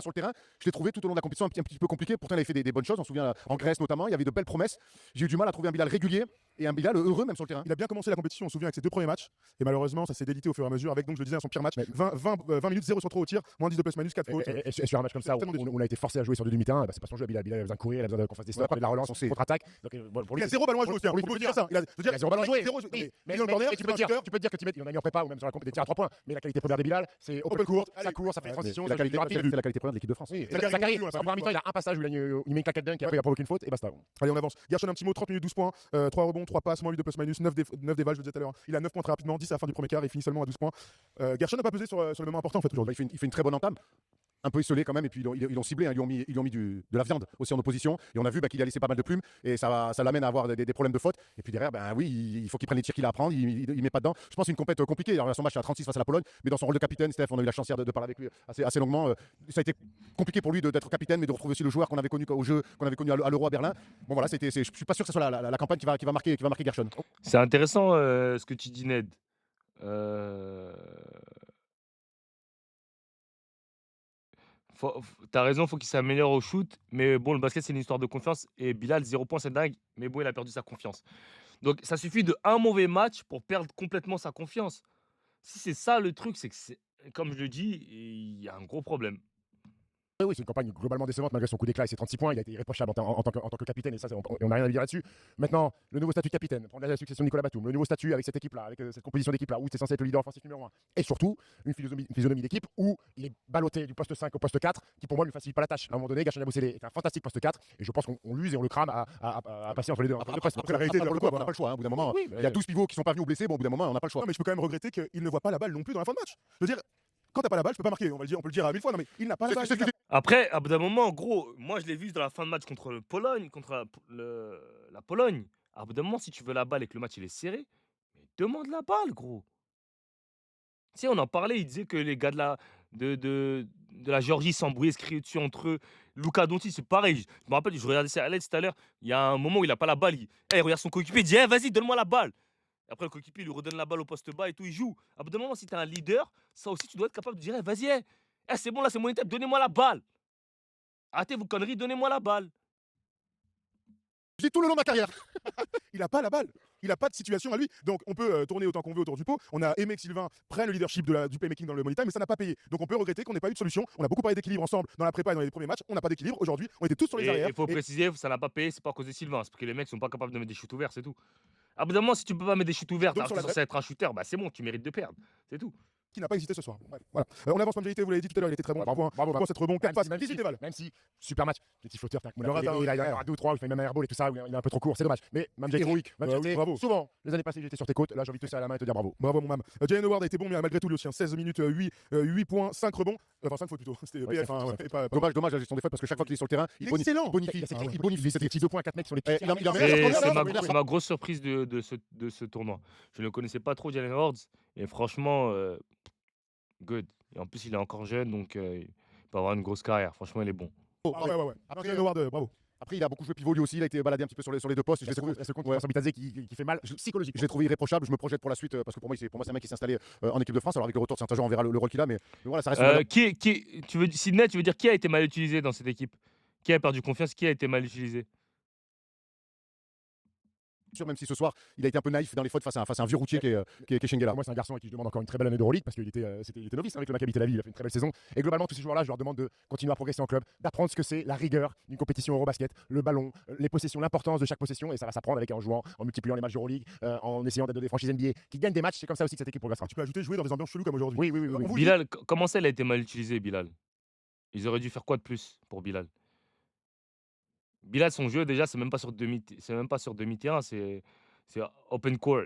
Speaker 3: sur le terrain, je l'ai trouvé tout au long de la compétition un petit peu compliqué. Pourtant, il avait fait des bonnes choses. On se souvient en Grèce notamment, il y avait de belles promesses. J'ai eu du mal à trouver un Bilal régulier et un Bilal heureux même sur le terrain.
Speaker 2: Il a bien commencé la compétition, on se souvient, avec ses 2 premiers matchs. Et malheureusement, ça s'est délité au fur et à mesure avec, donc je le disais, son pire match. 20 minutes, 0 sur 3 au tir, moins 10 de plus-minus, 4 fautes.
Speaker 4: Et sur un match comme ça, où on a été forcé à jouer sur du demi-terrain, c'est pas son jeu. Bilal a besoin de courir, il a besoin qu'on fasse des stops, de la relance, contre-attaque.
Speaker 2: Il a 0 ballon à jouer aussi. On peut dire ça. Il a 0 ballon à jouer.
Speaker 4: Mais tu peux dire que Timothy, on a mis en prépa ou même sur la compétition des tirs à 3 points, mais la qualité première de Bilal, c'est open court, ça court, ça fait transition,
Speaker 3: C'est la qualité première de l'équipe de France.
Speaker 4: Zachary, en première mi-temps, il a un passage où il met une claquette dunk et après il a provoqué une faute et basta.
Speaker 2: Allez, on avance. Gershon, un petit mot, 30 minutes, 12 points, 3 rebonds, 3 passes, moins 8 de plus-minus, 9 dévals, je le disais tout à l'heure. Il a 9 points très rapidement, 10 à la fin du premier quart, il finit seulement à 12 points. Gershon n'a pas pesé sur le moment important en fait aujourd'hui.
Speaker 3: Il fait une très bonne entame. Un peu isolé quand même, et puis ils l'ont ciblé, hein, ils lui ont mis de la viande aussi en opposition, et on a vu qu'il a laissé pas mal de plumes, et ça l'amène à avoir des problèmes de faute. Et puis derrière, oui, il faut qu'il prenne les tirs qu'il a à prendre, il met pas dedans. Je pense que c'est une compète compliquée. Alors, son match à 36 face à la Pologne, mais dans son rôle de capitaine, Steph, on a eu la chance de parler avec lui assez longuement. Ça a été compliqué pour lui d'être capitaine, mais de retrouver aussi le joueur qu'on avait connu au jeu, qu'on avait connu à l'Euro à Berlin. Bon voilà, je suis pas sûr que ce soit la campagne qui va marquer Gershon.
Speaker 1: C'est intéressant ce que tu dis, Ned. T'as raison, faut qu'il s'améliore au shoot. Mais bon, le basket, c'est une histoire de confiance. Et Bilal, 0 points, c'est dingue. Mais bon, il a perdu sa confiance. Donc, ça suffit de un mauvais match pour perdre complètement sa confiance. Si c'est ça le truc, c'est que, comme je le dis, il y a un gros problème.
Speaker 4: Oui, c'est une campagne globalement décevante malgré son coup d'éclat et ses 36 points. Il a été irréprochable en tant que capitaine et ça, on n'a rien à dire là-dessus. Maintenant, le nouveau statut de capitaine, prendre la succession de Nicolas Batum, le nouveau statut avec cette équipe-là, avec cette composition d'équipe-là, où c'est censé être le leader offensif numéro 1. Et surtout, une physionomie d'équipe où il est ballotté du poste 5 au poste 4, qui pour moi ne lui facilite pas la tâche. À un moment donné, Gershon Yabusele est un fantastique poste 4 et je pense qu'on l'use et on le crame à passer entre les deux.
Speaker 3: Après, la réalité, on n'a pas le choix. Au bout d'un moment, il y a 12 pivots qui sont pas venus ou blessés. Bon, au bout d'un moment, on n'a pas le choix.
Speaker 2: Non, mais je peux quand même regretter qu'il ne voit pas la balle non plus dans la fin de match. Je veux dire, Quand t'as pas la balle, je peux pas marquer. On peut le dire à 1000 fois. Non mais il n'a pas la balle.
Speaker 3: C'est ce que je dis.
Speaker 1: Après, à bout d'un moment, gros, moi je l'ai vu dans la fin de match contre la Pologne. À bout d'un moment, si tu veux la balle et que le match il est serré, mais demande la balle, gros. Tu sais, on en parlait, il disait que les gars de la Géorgie s'embrouillaient, se criaient dessus entre eux. Luka Doncic, c'est pareil. Je me rappelle, je regardais ça à l'aide tout à l'heure. Il y a un moment où il a pas la balle. Il regarde son coéquipier, il dit: «Eh, vas-y, donne-moi la balle». Après, le coéquipier lui redonne la balle au poste bas et tout, il joue. À bout d'un moment, si tu es un leader, ça aussi, tu dois être capable de dire: «Eh, vas-y, c'est bon, là, c'est mon étape, donnez-moi la balle. Arrêtez vos conneries, donnez-moi la balle».
Speaker 3: Je dis tout le long de ma carrière.
Speaker 2: Il n'a pas la balle. Il n'a pas de situation à lui. Donc on peut tourner autant qu'on veut autour du pot. On a aimé que Sylvain prenne le leadership du playmaking dans le money time, mais ça n'a pas payé. Donc on peut regretter qu'on n'ait pas eu de solution. On a beaucoup parlé d'équilibre ensemble dans la prépa et dans les premiers matchs. On n'a pas d'équilibre. Aujourd'hui, on était tous sur les
Speaker 1: Et
Speaker 2: arrières.
Speaker 1: il faut
Speaker 2: Et
Speaker 1: préciser, ça n'a pas payé, c'est pas à cause de Sylvain. C'est parce que les mecs sont pas capables de mettre des shoots ouverts, c'est tout. À bout d'un moment, si tu peux pas mettre des shoots ouverts,
Speaker 2: Donc
Speaker 1: alors
Speaker 2: sur
Speaker 1: que
Speaker 2: la
Speaker 1: tu es censé être un shooter, bah c'est bon, tu mérites de perdre. C'est tout.
Speaker 2: qui n'a pas hésité ce soir. Bref, voilà. On avance, Manjalité, vous l'avez dit tout à l'heure, il était très bon.
Speaker 4: Bravo,
Speaker 2: Point,
Speaker 4: bravo.
Speaker 2: c'est trop bon. 4 passes,
Speaker 4: Même
Speaker 2: 18 dévales.
Speaker 4: si, super match. Petit flotteur,
Speaker 2: Il aura
Speaker 4: il a 2 ou 3, il fait même un airball et tout ça, il est un peu trop court, c'est dommage. Mais même JT,
Speaker 2: Héroïque. Oui, bravo.
Speaker 4: souvent, les années passées, j'étais sur tes côtes, là j'ai envie de te serrer la main et te dire bravo.
Speaker 2: Bravo, mon mam. Jalen Howard a été bon, mais malgré tout, lui aussi, 16 minutes, 8 points, 5 rebonds. Enfin, 5 fautes plutôt. C'était
Speaker 4: Ouais,
Speaker 2: PF.
Speaker 4: ça fait-
Speaker 2: Et pas-
Speaker 3: Dommage la gestion des fautes parce que chaque fois qu'il est sur le terrain,
Speaker 2: Il est excellent.
Speaker 3: il bonifie.
Speaker 4: Il bonifie, c'est des petits 2 points, 4 mecs sur les
Speaker 3: Eh,
Speaker 4: pieds.
Speaker 3: il a- il a-
Speaker 1: C'est ma grosse surprise de ce tournoi. Je ne le connaissais pas trop, Jalen Hurts, et franchement, good. Et en plus, il est encore jeune, donc il peut avoir une grosse carrière. Franchement, il est bon.
Speaker 2: Ah ouais.
Speaker 3: Après,
Speaker 2: Jalen Howard, bravo.
Speaker 3: Après, il a beaucoup joué pivot lui aussi, il a été baladé un petit peu sur les 2 postes.
Speaker 4: Il y a ce compte
Speaker 3: Ouais.
Speaker 4: Sabitadze qui fait mal psychologiquement.
Speaker 3: Je l'ai trouvé irréprochable, je me projette pour la suite parce que pour moi c'est un mec qui s'est installé en équipe de France. Alors avec le retour de Saint-Jean, on verra le rôle qu'il a, mais voilà, ça reste.
Speaker 1: Sidney, tu veux dire qui a été mal utilisé dans cette équipe? Qui a perdu confiance? Qui a été mal utilisé?
Speaker 3: Sûr, même si ce soir il a été un peu naïf dans les fautes face à un vieux routier qui est Schengelia.
Speaker 4: Moi, c'est un garçon à qui je demande encore une très belle année d'Euroleague parce qu'il était novice avec le Maccabi Tel Aviv, il a fait une très belle saison. Et globalement, tous ces joueurs-là, je leur demande de continuer à progresser en club, d'apprendre ce que c'est la rigueur d'une compétition Eurobasket, le ballon, les possessions, l'importance de chaque possession. Et ça va s'apprendre en jouant, en multipliant les matchs d'Euroleague, en essayant d'être des franchises NBA qui gagnent des matchs. C'est comme ça aussi que cette équipe progressera.
Speaker 2: Tu peux ajouter jouer dans des ambiances cheloues comme aujourd'hui.
Speaker 4: Oui.
Speaker 2: On vous dit-
Speaker 1: Bilal, comment ça, il a été mal utilisé, Bilal? Ils auraient dû faire quoi de plus pour Bilal? Bilal, son jeu, déjà, c'est même pas sur demi-terrain, c'est open court.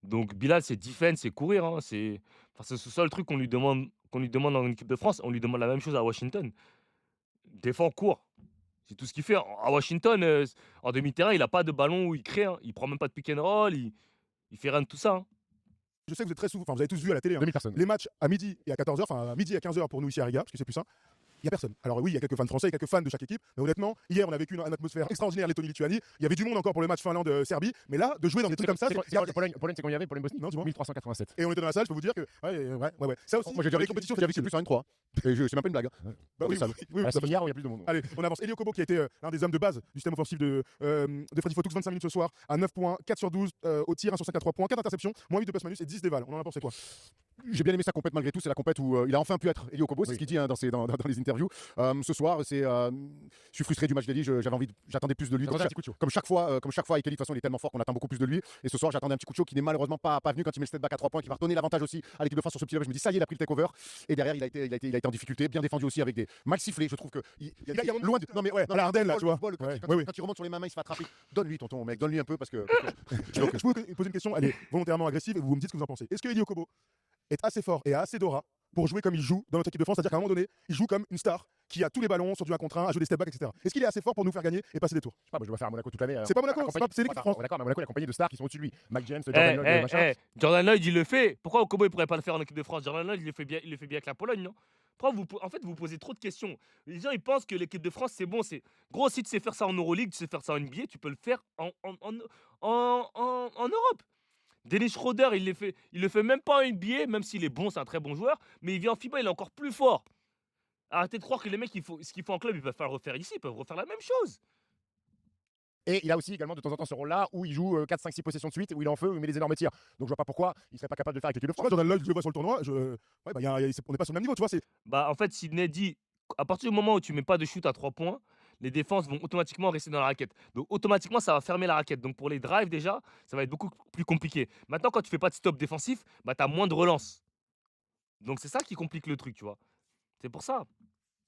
Speaker 1: Donc Bilal, c'est defense, c'est courir, hein, c'est ce seul truc qu'on lui demande en équipe de France. On lui demande la même chose à Washington. Défend, court. C'est tout ce qu'il fait. À Washington, en demi-terrain, il a pas de ballon où il crée, hein. Il prend même pas de pick and roll, il fait rien de tout ça, hein.
Speaker 2: Je sais que vous êtes très souvent, vous avez tous vu à la télé,
Speaker 4: 2000 personnes.
Speaker 2: les matchs à midi et à 14h, enfin à midi et à 15h pour nous ici à Riga, parce que c'est plus simple. Il n'y a personne. Alors oui, il y a quelques fans français, quelques fans de chaque équipe, mais honnêtement, hier on a vécu une atmosphère extraordinaire, Lettonie-Lituanie. Il y avait du monde encore pour le match Finlande-Serbie, mais là, de jouer dans des trucs comme ça,
Speaker 4: Pologne, c'est combien il y avait? Pologne Bosnie?
Speaker 2: Non, dis-moi.
Speaker 4: 1387.
Speaker 2: et on était dans la salle, je peux vous dire que ouais. Ça aussi,
Speaker 3: Moi j'ai déjà
Speaker 2: les
Speaker 3: vécu
Speaker 2: compétitions,
Speaker 3: j'ai vécu plus en N3. Et c'est même pas une blague.
Speaker 2: Bah oui,
Speaker 3: ça-
Speaker 2: oui,
Speaker 4: La
Speaker 2: ça-
Speaker 4: semi-hier où il y a plus de monde.
Speaker 2: Allez, on avance. Elio Kobo qui a été l'un des hommes de base du système offensif de Freddy Fotoux, 25 minutes ce soir, à 9 points, 4 sur 12 au tir, 1 sur 5 à 3 points, 4 interceptions, moins 8 de passe manus et 10 dévals. On en a pensé quoi?
Speaker 3: J'ai bien aimé sa compète malgré tout. C'est la compète où il a enfin pu être Elio Kobo, c'est
Speaker 4: Oui.
Speaker 3: ce qu'il dit dans les interviews. Ce soir, je suis frustré du match d'Eli. J'attendais plus de lui.
Speaker 4: J'attendais un petit coup de chaud.
Speaker 3: Comme chaque fois avec Eli, de toute façon, il est tellement fort qu'on attend beaucoup plus de lui. Et ce soir, j'attendais un petit coup de chaud qui n'est malheureusement pas venu quand il met le step back à 3 points, qui va redonner l'avantage aussi à l'équipe de France sur ce petit level. Je me dis, ça y est, il a pris le takeover. Et derrière, il a été en difficulté, bien défendu aussi avec des mal sifflés. Je trouve que loin de. Non mais ouais,
Speaker 2: À la Ardenne, là, tu vois.
Speaker 3: Quand
Speaker 2: Ouais.
Speaker 3: il remonte sur les mains, il se fait attraper. Donne-lui, tonton, mec, donne-lui un peu parce que.
Speaker 2: Donc, je peux vous poser une question, elle est volontairement agressive et vous me dites ce que vous en pensez. Est-ce que Elio Kobo est assez fort et a assez d'aura pour jouer comme il joue dans notre équipe de France, c'est-à-dire qu'à un moment donné, il joue comme une star qui a tous les ballons sur du 1 contre 1, à jouer des step back, etc. Est-ce qu'il est assez fort pour nous faire gagner et passer des tours?
Speaker 4: Je sais pas, moi, je vais faire à Monaco toute l'année.
Speaker 2: C'est pas Monaco,
Speaker 4: accompagné-
Speaker 2: c'est l'équipe de France.
Speaker 4: D'accord, mais Monaco est accompagné de stars qui sont au-dessus de lui. Mike James, Jordan Lloyd, machin.
Speaker 1: Jordan Lloyd, il le fait. Pourquoi Okobo, il pourrait pas le faire en équipe de France? Jordan Lloyd, il le fait bien avec la Pologne, non? En fait, vous posez trop de questions. Les gens, ils pensent que l'équipe de France, c'est bon. Gros, si tu sais faire ça en Euroleague, tu sais faire ça en NBA, tu peux le faire en Europe. Dennis Schroeder, il le fait même pas en NBA, même s'il est bon, c'est un très bon joueur, mais il vient en FIBA, il est encore plus fort. Arrêtez de croire que les mecs, ce qu'ils font en club, ils peuvent pas le refaire ici, ils peuvent refaire la même chose.
Speaker 4: Et il a aussi également de temps en temps ce rôle-là où il joue 4, 5, 6 possessions de suite, où il est en feu, où il met des énormes tirs. Donc je vois pas pourquoi il serait pas capable de le faire avec l'équipe de France.
Speaker 2: Pourquoi Jordan Lloyd, je le vois sur le tournoi, on n'est pas sur le même niveau, tu vois.
Speaker 1: Bah, en fait, Sidney dit, à partir du moment où tu mets pas de shoot à 3 points, les défenses vont automatiquement rester dans la raquette. Donc, automatiquement, ça va fermer la raquette. Donc, pour les drives, déjà, ça va être beaucoup plus compliqué. Maintenant, quand tu fais pas de stop défensif, bah, tu as moins de relance. Donc, c'est ça qui complique le truc, tu vois. C'est pour ça.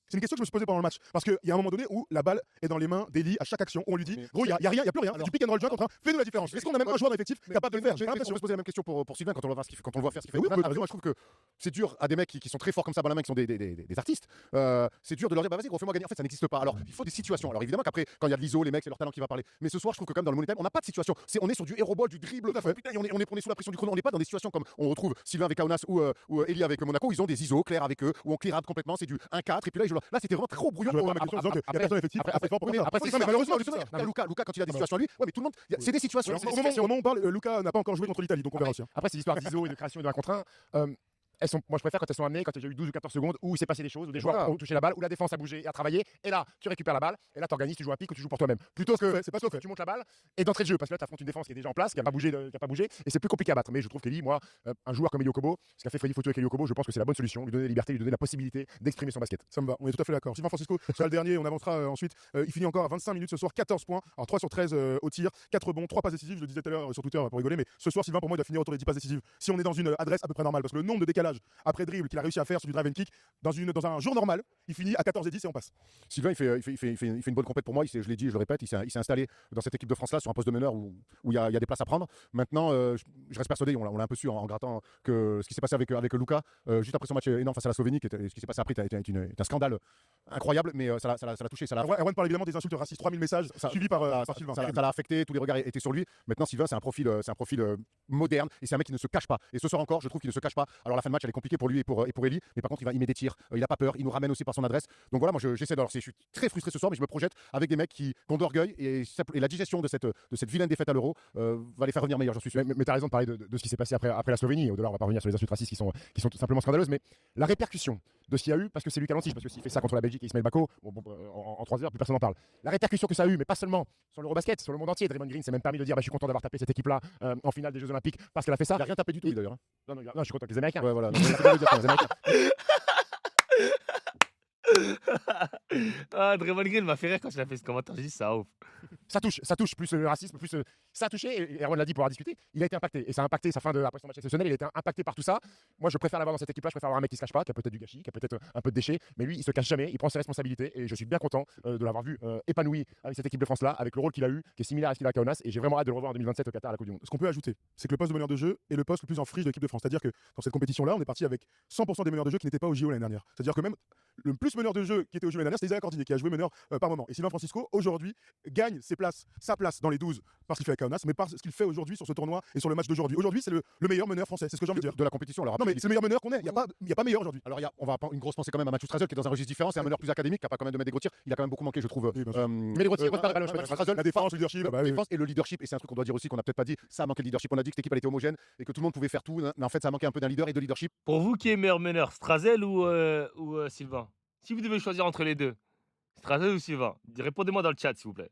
Speaker 2: C'est une question que je me suis posée pendant le match. Parce qu'il y a un moment donné où la balle est dans les mains d'Eli à chaque action, où on lui dit gros, il n'y a rien, il n'y a plus rien. Du pick and roll joint, fais-nous la différence. Est-ce qu'on a même un joueur dans l'effectif capable de le faire? J'ai
Speaker 3: On
Speaker 2: l'impression.
Speaker 3: peut se poser la même question pour Sylvain quand on le voit faire ce qu'il fait. Quand on le voit faire ce qu'il fait.
Speaker 2: Oui,
Speaker 3: Moi, je trouve que c'est dur à des mecs qui sont très forts comme ça dans la main, qui sont des artistes. C'est dur de leur dire bah vas-y gros, fais-moi gagner. En fait, ça n'existe pas. Alors il faut des situations. Alors évidemment qu'après quand il y a de l'ISO, les mecs c'est leur talent qui va parler. Mais ce soir, je trouve que quand même dans le money time, on n'a pas de situation. On est sur du hero ball, du dribble. Putain, on est sous la pression du chrono. On n'est pas dans des situations comme on retrouve Sylvain avec Kaunas ou Eli avec Monaco. Ils ont des ISO clairs avec eux où on clear out complètement. C'est du 1-4 et puis là c'était vraiment trop brouillon. Malheureusement, Luka quand il a des situations à lui, ouais mais tout le monde, c'est des situations.
Speaker 2: Au moment où on parle, Luka n'a pas encore joué contre l'Italie, donc on verra aussi.
Speaker 4: Après, c'est l'histoire d'ISO et de création et de 1 contre 1. Moi, je préfère quand elles sont amenées, quand il y a eu 12 ou 14 secondes où il s'est passé des choses, où des joueurs ont touché la balle, où la défense a bougé et a travaillé, et là, tu récupères la balle, et là, tu organises, tu joues un pic ou tu joues pour toi-même. Plutôt que tu montes la balle et d'entrée de jeu, parce que là, tu affrontes une défense qui est déjà en place, qui n'a pas bougé, et c'est plus compliqué à battre. Mais je trouve qu'Eli, moi, un joueur comme Eli Okobo, ce qu'a fait Freddy Foto avec Eli Okobo, je pense que c'est la bonne solution, lui donner la liberté, lui donner la possibilité d'exprimer son basket.
Speaker 2: Ça me va, on est tout à fait d'accord. Sylvain Francisco, c'est le dernier, on avancera ensuite. Il finit encore à 25 minutes ce soir, 14 points, alors 3 sur 13 au tir, 4 bons, 3 passes décisives, je le disais tout à l'heure sur Twitter pour rigoler, mais ce soir, Sylvain, pour moi, il doit finir autour des 10 passes décisives. Si on est dans une adresse à peu près normale, parce que le nombre de décalages après dribble qu'il a réussi à faire sur du drive and kick, dans un jour normal, il finit à 14 et 10 et on passe.
Speaker 3: Sylvain, il fait une bonne compète pour moi. Je l'ai dit, je le répète, il s'est installé dans cette équipe de France là sur un poste de meneur où il y a des places à prendre. Maintenant, je reste persuadé, on l'a un peu su en grattant, que ce qui s'est passé avec Luka, juste après son match énorme face à la Slovénie, ce qui s'est passé après est un scandale incroyable, mais ça l'a touché.
Speaker 2: Erwan parle évidemment des insultes racistes, 3000 messages suivis par Sylvain.
Speaker 3: Ça l'a affecté, tous les regards étaient sur lui. Maintenant, Sylvain, c'est un profil moderne et c'est un mec qui ne se cache pas. Et ce soir encore, je trouve qu'il ne se cache pas. Alors la fin de match, elle est compliquée pour lui et pour Eli, mais par contre, il met des tirs, il n'a pas peur, il nous ramène aussi par son adresse. Donc voilà, moi j'essaie de. Je suis très frustré ce soir, mais je me projette avec des mecs qui ont de l'orgueil et la digestion de cette vilaine défaite à l'Euro va les faire revenir meilleurs, j'en suis sûr.
Speaker 4: Mais tu as raison de parler de ce qui s'est passé après la Slovénie. Au-delà, on va pas revenir sur les insultes racistes qui sont tout simplement scandaleuses, mais la répercussion de ce qu'il y a eu, parce que c'est lui qui a lancé, parce que s'il fait ça contre la Belgique et Ismaël Bako, en 3 heures, plus personne n'en parle. La répercussion que ça a eu, mais pas seulement sur l'Eurobasket, sur le monde entier. Draymond Green s'est même permis de dire je suis content d'avoir tapé cette équipe-là en finale des Jeux Olympiques parce qu'elle a fait ça.
Speaker 3: Il n'a rien tapé du tout, d'ailleurs.
Speaker 4: Non, je suis content avec les Américains.
Speaker 3: Ouais, voilà. Non, c'est bien de dire ça, les Américains.
Speaker 1: Ah, Draymond Green m'a fait rire quand il a fait ce commentaire. J'ai dit ça ouf.
Speaker 4: Ça touche plus le racisme, plus ça a touché, et Erwan l'a dit pour avoir discuté, il a été impacté, et ça a impacté sa fin après son match exceptionnel, il a été impacté par tout ça. Moi je préfère l'avoir dans cette équipe là, je préfère avoir un mec qui se cache pas, qui a peut-être du gâchis, qui a peut-être un peu de déchets, mais lui il se cache jamais, il prend ses responsabilités, et je suis bien content de l'avoir vu épanoui avec cette équipe de France là, avec le rôle qu'il a eu, qui est similaire à ce qu'il a à Kaunas, et j'ai vraiment hâte de le revoir en 2027 au Qatar à la Coupe du Monde.
Speaker 2: Ce qu'on peut ajouter, c'est que le poste de meneur de jeu est le poste le plus en friche de l'équipe de France. C'est-à-dire que dans cette compétition-là, on est parti avec 100% des meneurs de jeu qui n'étaient pas au JO l'année dernière. C'est-à-dire que même le plus meneur de jeu qui était au JO l'année dernière, c'était Isaiah Cordier qui a joué meneur par moment. Et Sylvain Francisco, aujourd'hui, gagne sa place dans les 12 parce qu'il fait avec Kaunas, mais par ce qu'il fait aujourd'hui sur ce tournoi et sur le match d'aujourd'hui. Aujourd'hui, c'est le meilleur meneur français, c'est ce que j'ai envie de dire.
Speaker 3: De la compétition. Alors,
Speaker 2: Non, mais c'est le meilleur meneur qu'on ait. Il n'y a pas meilleur aujourd'hui.
Speaker 3: Alors, on va prendre une grosse pensée quand même à Mathieu Strazel qui est dans un registre différent. C'est un meneur plus académique qui n'a pas quand même de mettre des gros tirs. Il a quand même beaucoup manqué, je trouve.
Speaker 4: Mais les gros tirs,
Speaker 2: La défense, le leadership.
Speaker 3: La défense et le leadership. Et c'est un truc qu'on doit dire aussi qu'on n'a peut-être pas dit. Ça a manqué de leadership. On a dit que cette équipe elle était homogène et que tout le monde pouvait faire tout. Mais en fait, ça a manqué un peu d'un leader et de leadership.
Speaker 1: Pour vous, qui est meilleur meneur, Strazel ou Sylvain? Si vous devez choisir entre les deux, Strazel ou Sylvain? Répondez-moi dans le chat, s'il vous plaît.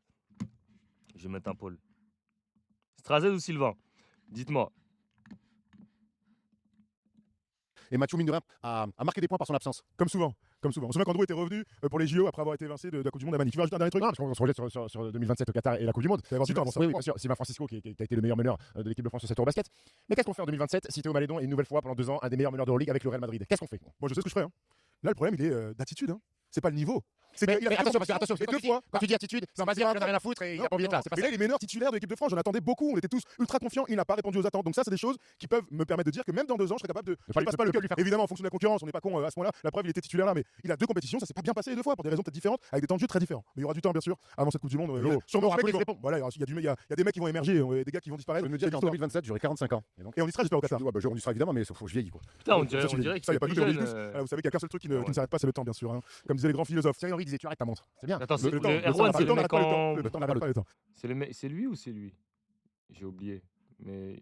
Speaker 1: Je vais mettre un poll. Strazel ou Sylvain? Dites-moi.
Speaker 3: Et Mathieu, mine de rien, a marqué des points par son absence.
Speaker 2: Comme souvent. On se souvient qu'Andrew était revenu pour les JO après avoir été évincé de la Coupe du Monde à Manille. Tu veux rajouter un dernier truc?
Speaker 4: Non, parce qu'on se projette sur 2027 au Qatar et la Coupe du Monde.
Speaker 2: Ça va avoir du temps avant ça.
Speaker 4: Oui, bien sûr. Sylvain Francisco qui a été le meilleur meneur de l'équipe de France sur cette Eurobasket. Mais qu'est-ce qu'on fait en 2027 si Théo Malédon est une nouvelle fois pendant 2 ans un des meilleurs meneurs de Euroleague avec le Real Madrid? Qu'est-ce qu'on fait?
Speaker 2: Moi, je sais ce que je ferais. Là, le problème, il est d'attitude. C'est pas le niveau.
Speaker 4: Mais attention, quand tu dis attitude,
Speaker 2: Non,
Speaker 4: vas-y, il en a rien à foutre et il a pas envie d'être là. C'est pas
Speaker 2: Mais
Speaker 4: ça.
Speaker 2: là, il est meneur titulaire de l'équipe de France. J'en attendais beaucoup. On était tous ultra confiants. Il n'a pas répondu aux attentes. Donc ça, c'est des choses qui peuvent me permettre de dire que même dans 2 ans, je serais capable de. Je passe pas le cap. Évidemment, en fonction de la concurrence, on n'est pas con à ce moment-là. La preuve, il était titulaire là, mais il a 2 compétitions. Ça s'est pas bien passé les 2 fois pour des raisons peut-être différentes, avec des temps de jeu très différents. Mais il y aura du temps, bien sûr, avant cette Coupe du Monde. Sûrement, voilà, il y a des mecs qui vont émerger, des gars qui vont disparaître.
Speaker 3: Je veux dire qu'en 2027, j'aurai 45 ans.
Speaker 2: Et on y sera, j'espère, au Qatar.
Speaker 3: On y sera évidemment, mais il faut que je vieillis.
Speaker 1: Putain, on dirait que
Speaker 2: ça, y a pas
Speaker 1: c'est
Speaker 2: de
Speaker 1: plus
Speaker 2: doute,
Speaker 1: jeune.
Speaker 2: vous savez qu'il y a qu'un seul truc qui ne s'arrête pas, c'est le temps, bien sûr. Comme disaient les grands philosophes.
Speaker 4: Thierry Henry disait tu arrêtes ta montre. C'est bien.
Speaker 1: Attends,
Speaker 2: Erwan,
Speaker 1: c'est le mec en...
Speaker 2: Le temps n'arrête pas le temps.
Speaker 1: C'est lui ou c'est lui? J'ai oublié. Mais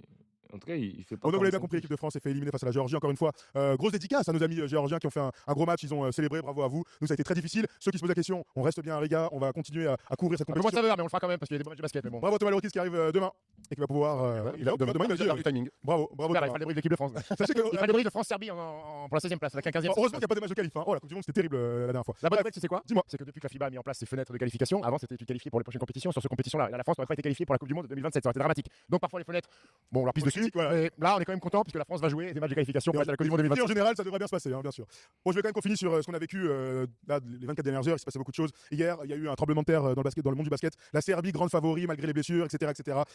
Speaker 1: en tout cas, il fait pas.
Speaker 2: On a bien compris, l'équipe de France s'est fait éliminer face à la Géorgie. Encore une fois, grosse dédicace à nos amis géorgiens qui ont fait un gros match. Ils ont célébré. Bravo à vous. Nous, ça a été très difficile. Ceux qui se posent la question, on reste bien, les gars. On va continuer à couvrir cette
Speaker 4: Un peu moins
Speaker 2: compétition.
Speaker 4: de saveur, mais on le fera quand même parce qu'il y a des bons matchs de basket. Mais bon.
Speaker 2: Bravo Thomas Lorquis qui arrive demain. et qui va pouvoir. Demain, il va
Speaker 3: Il a
Speaker 2: dire.
Speaker 3: du timing.
Speaker 2: Bravo, bravo.
Speaker 4: Il
Speaker 2: Thomas.
Speaker 4: fallait le débrief de l'équipe de France.
Speaker 2: Sachez que.
Speaker 4: Il fallait le débrief de France-Serbie pour la 16e place, avec un 15e.
Speaker 2: Heureusement qu'il n'y a pas de match de qualif. Hein. Oh, la Coupe du Monde, c'était terrible la dernière fois.
Speaker 4: La bonne
Speaker 2: Bref,
Speaker 4: nouvelle, tu sais quoi?
Speaker 2: dis-moi.
Speaker 4: C'est que depuis que la FIBA a mis en place ses fenêtres de qualification, avant c'était tu qualifié pour les prochaines compétitions. Sur cette compétition-là, la France n'aurait pas été qualifiée pour la Coupe du Monde de 2027. Ça aurait été dramatique. Donc parfois les fenêtres, bon, on leur pisse
Speaker 2: On
Speaker 4: dessus.
Speaker 2: critique, voilà.
Speaker 4: Mais là, on est quand même content puisque la France va jouer des matchs de qualification pour être à la Coupe du Monde
Speaker 2: Et en
Speaker 4: 2027.
Speaker 2: général, ça devrait bien se passer, hein, bien sûr. Bon, je vais quand même qu'on finisse sur ce qu'on a vécu là, les 24 dernières heures. Il s'est passé beaucoup de choses. Hier, il y a eu un tremblement de terre dans le basket, dans le monde du basket. La Serbie, grande favori malgré les blessures, etc.,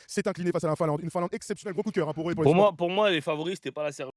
Speaker 2: s'est inclinée face à la Finlande. Une Finlande exceptionnelle, gros coup de cœur hein, pour eux. Et pour les
Speaker 1: Pour moi, les favoris, c'était pas la Serbie.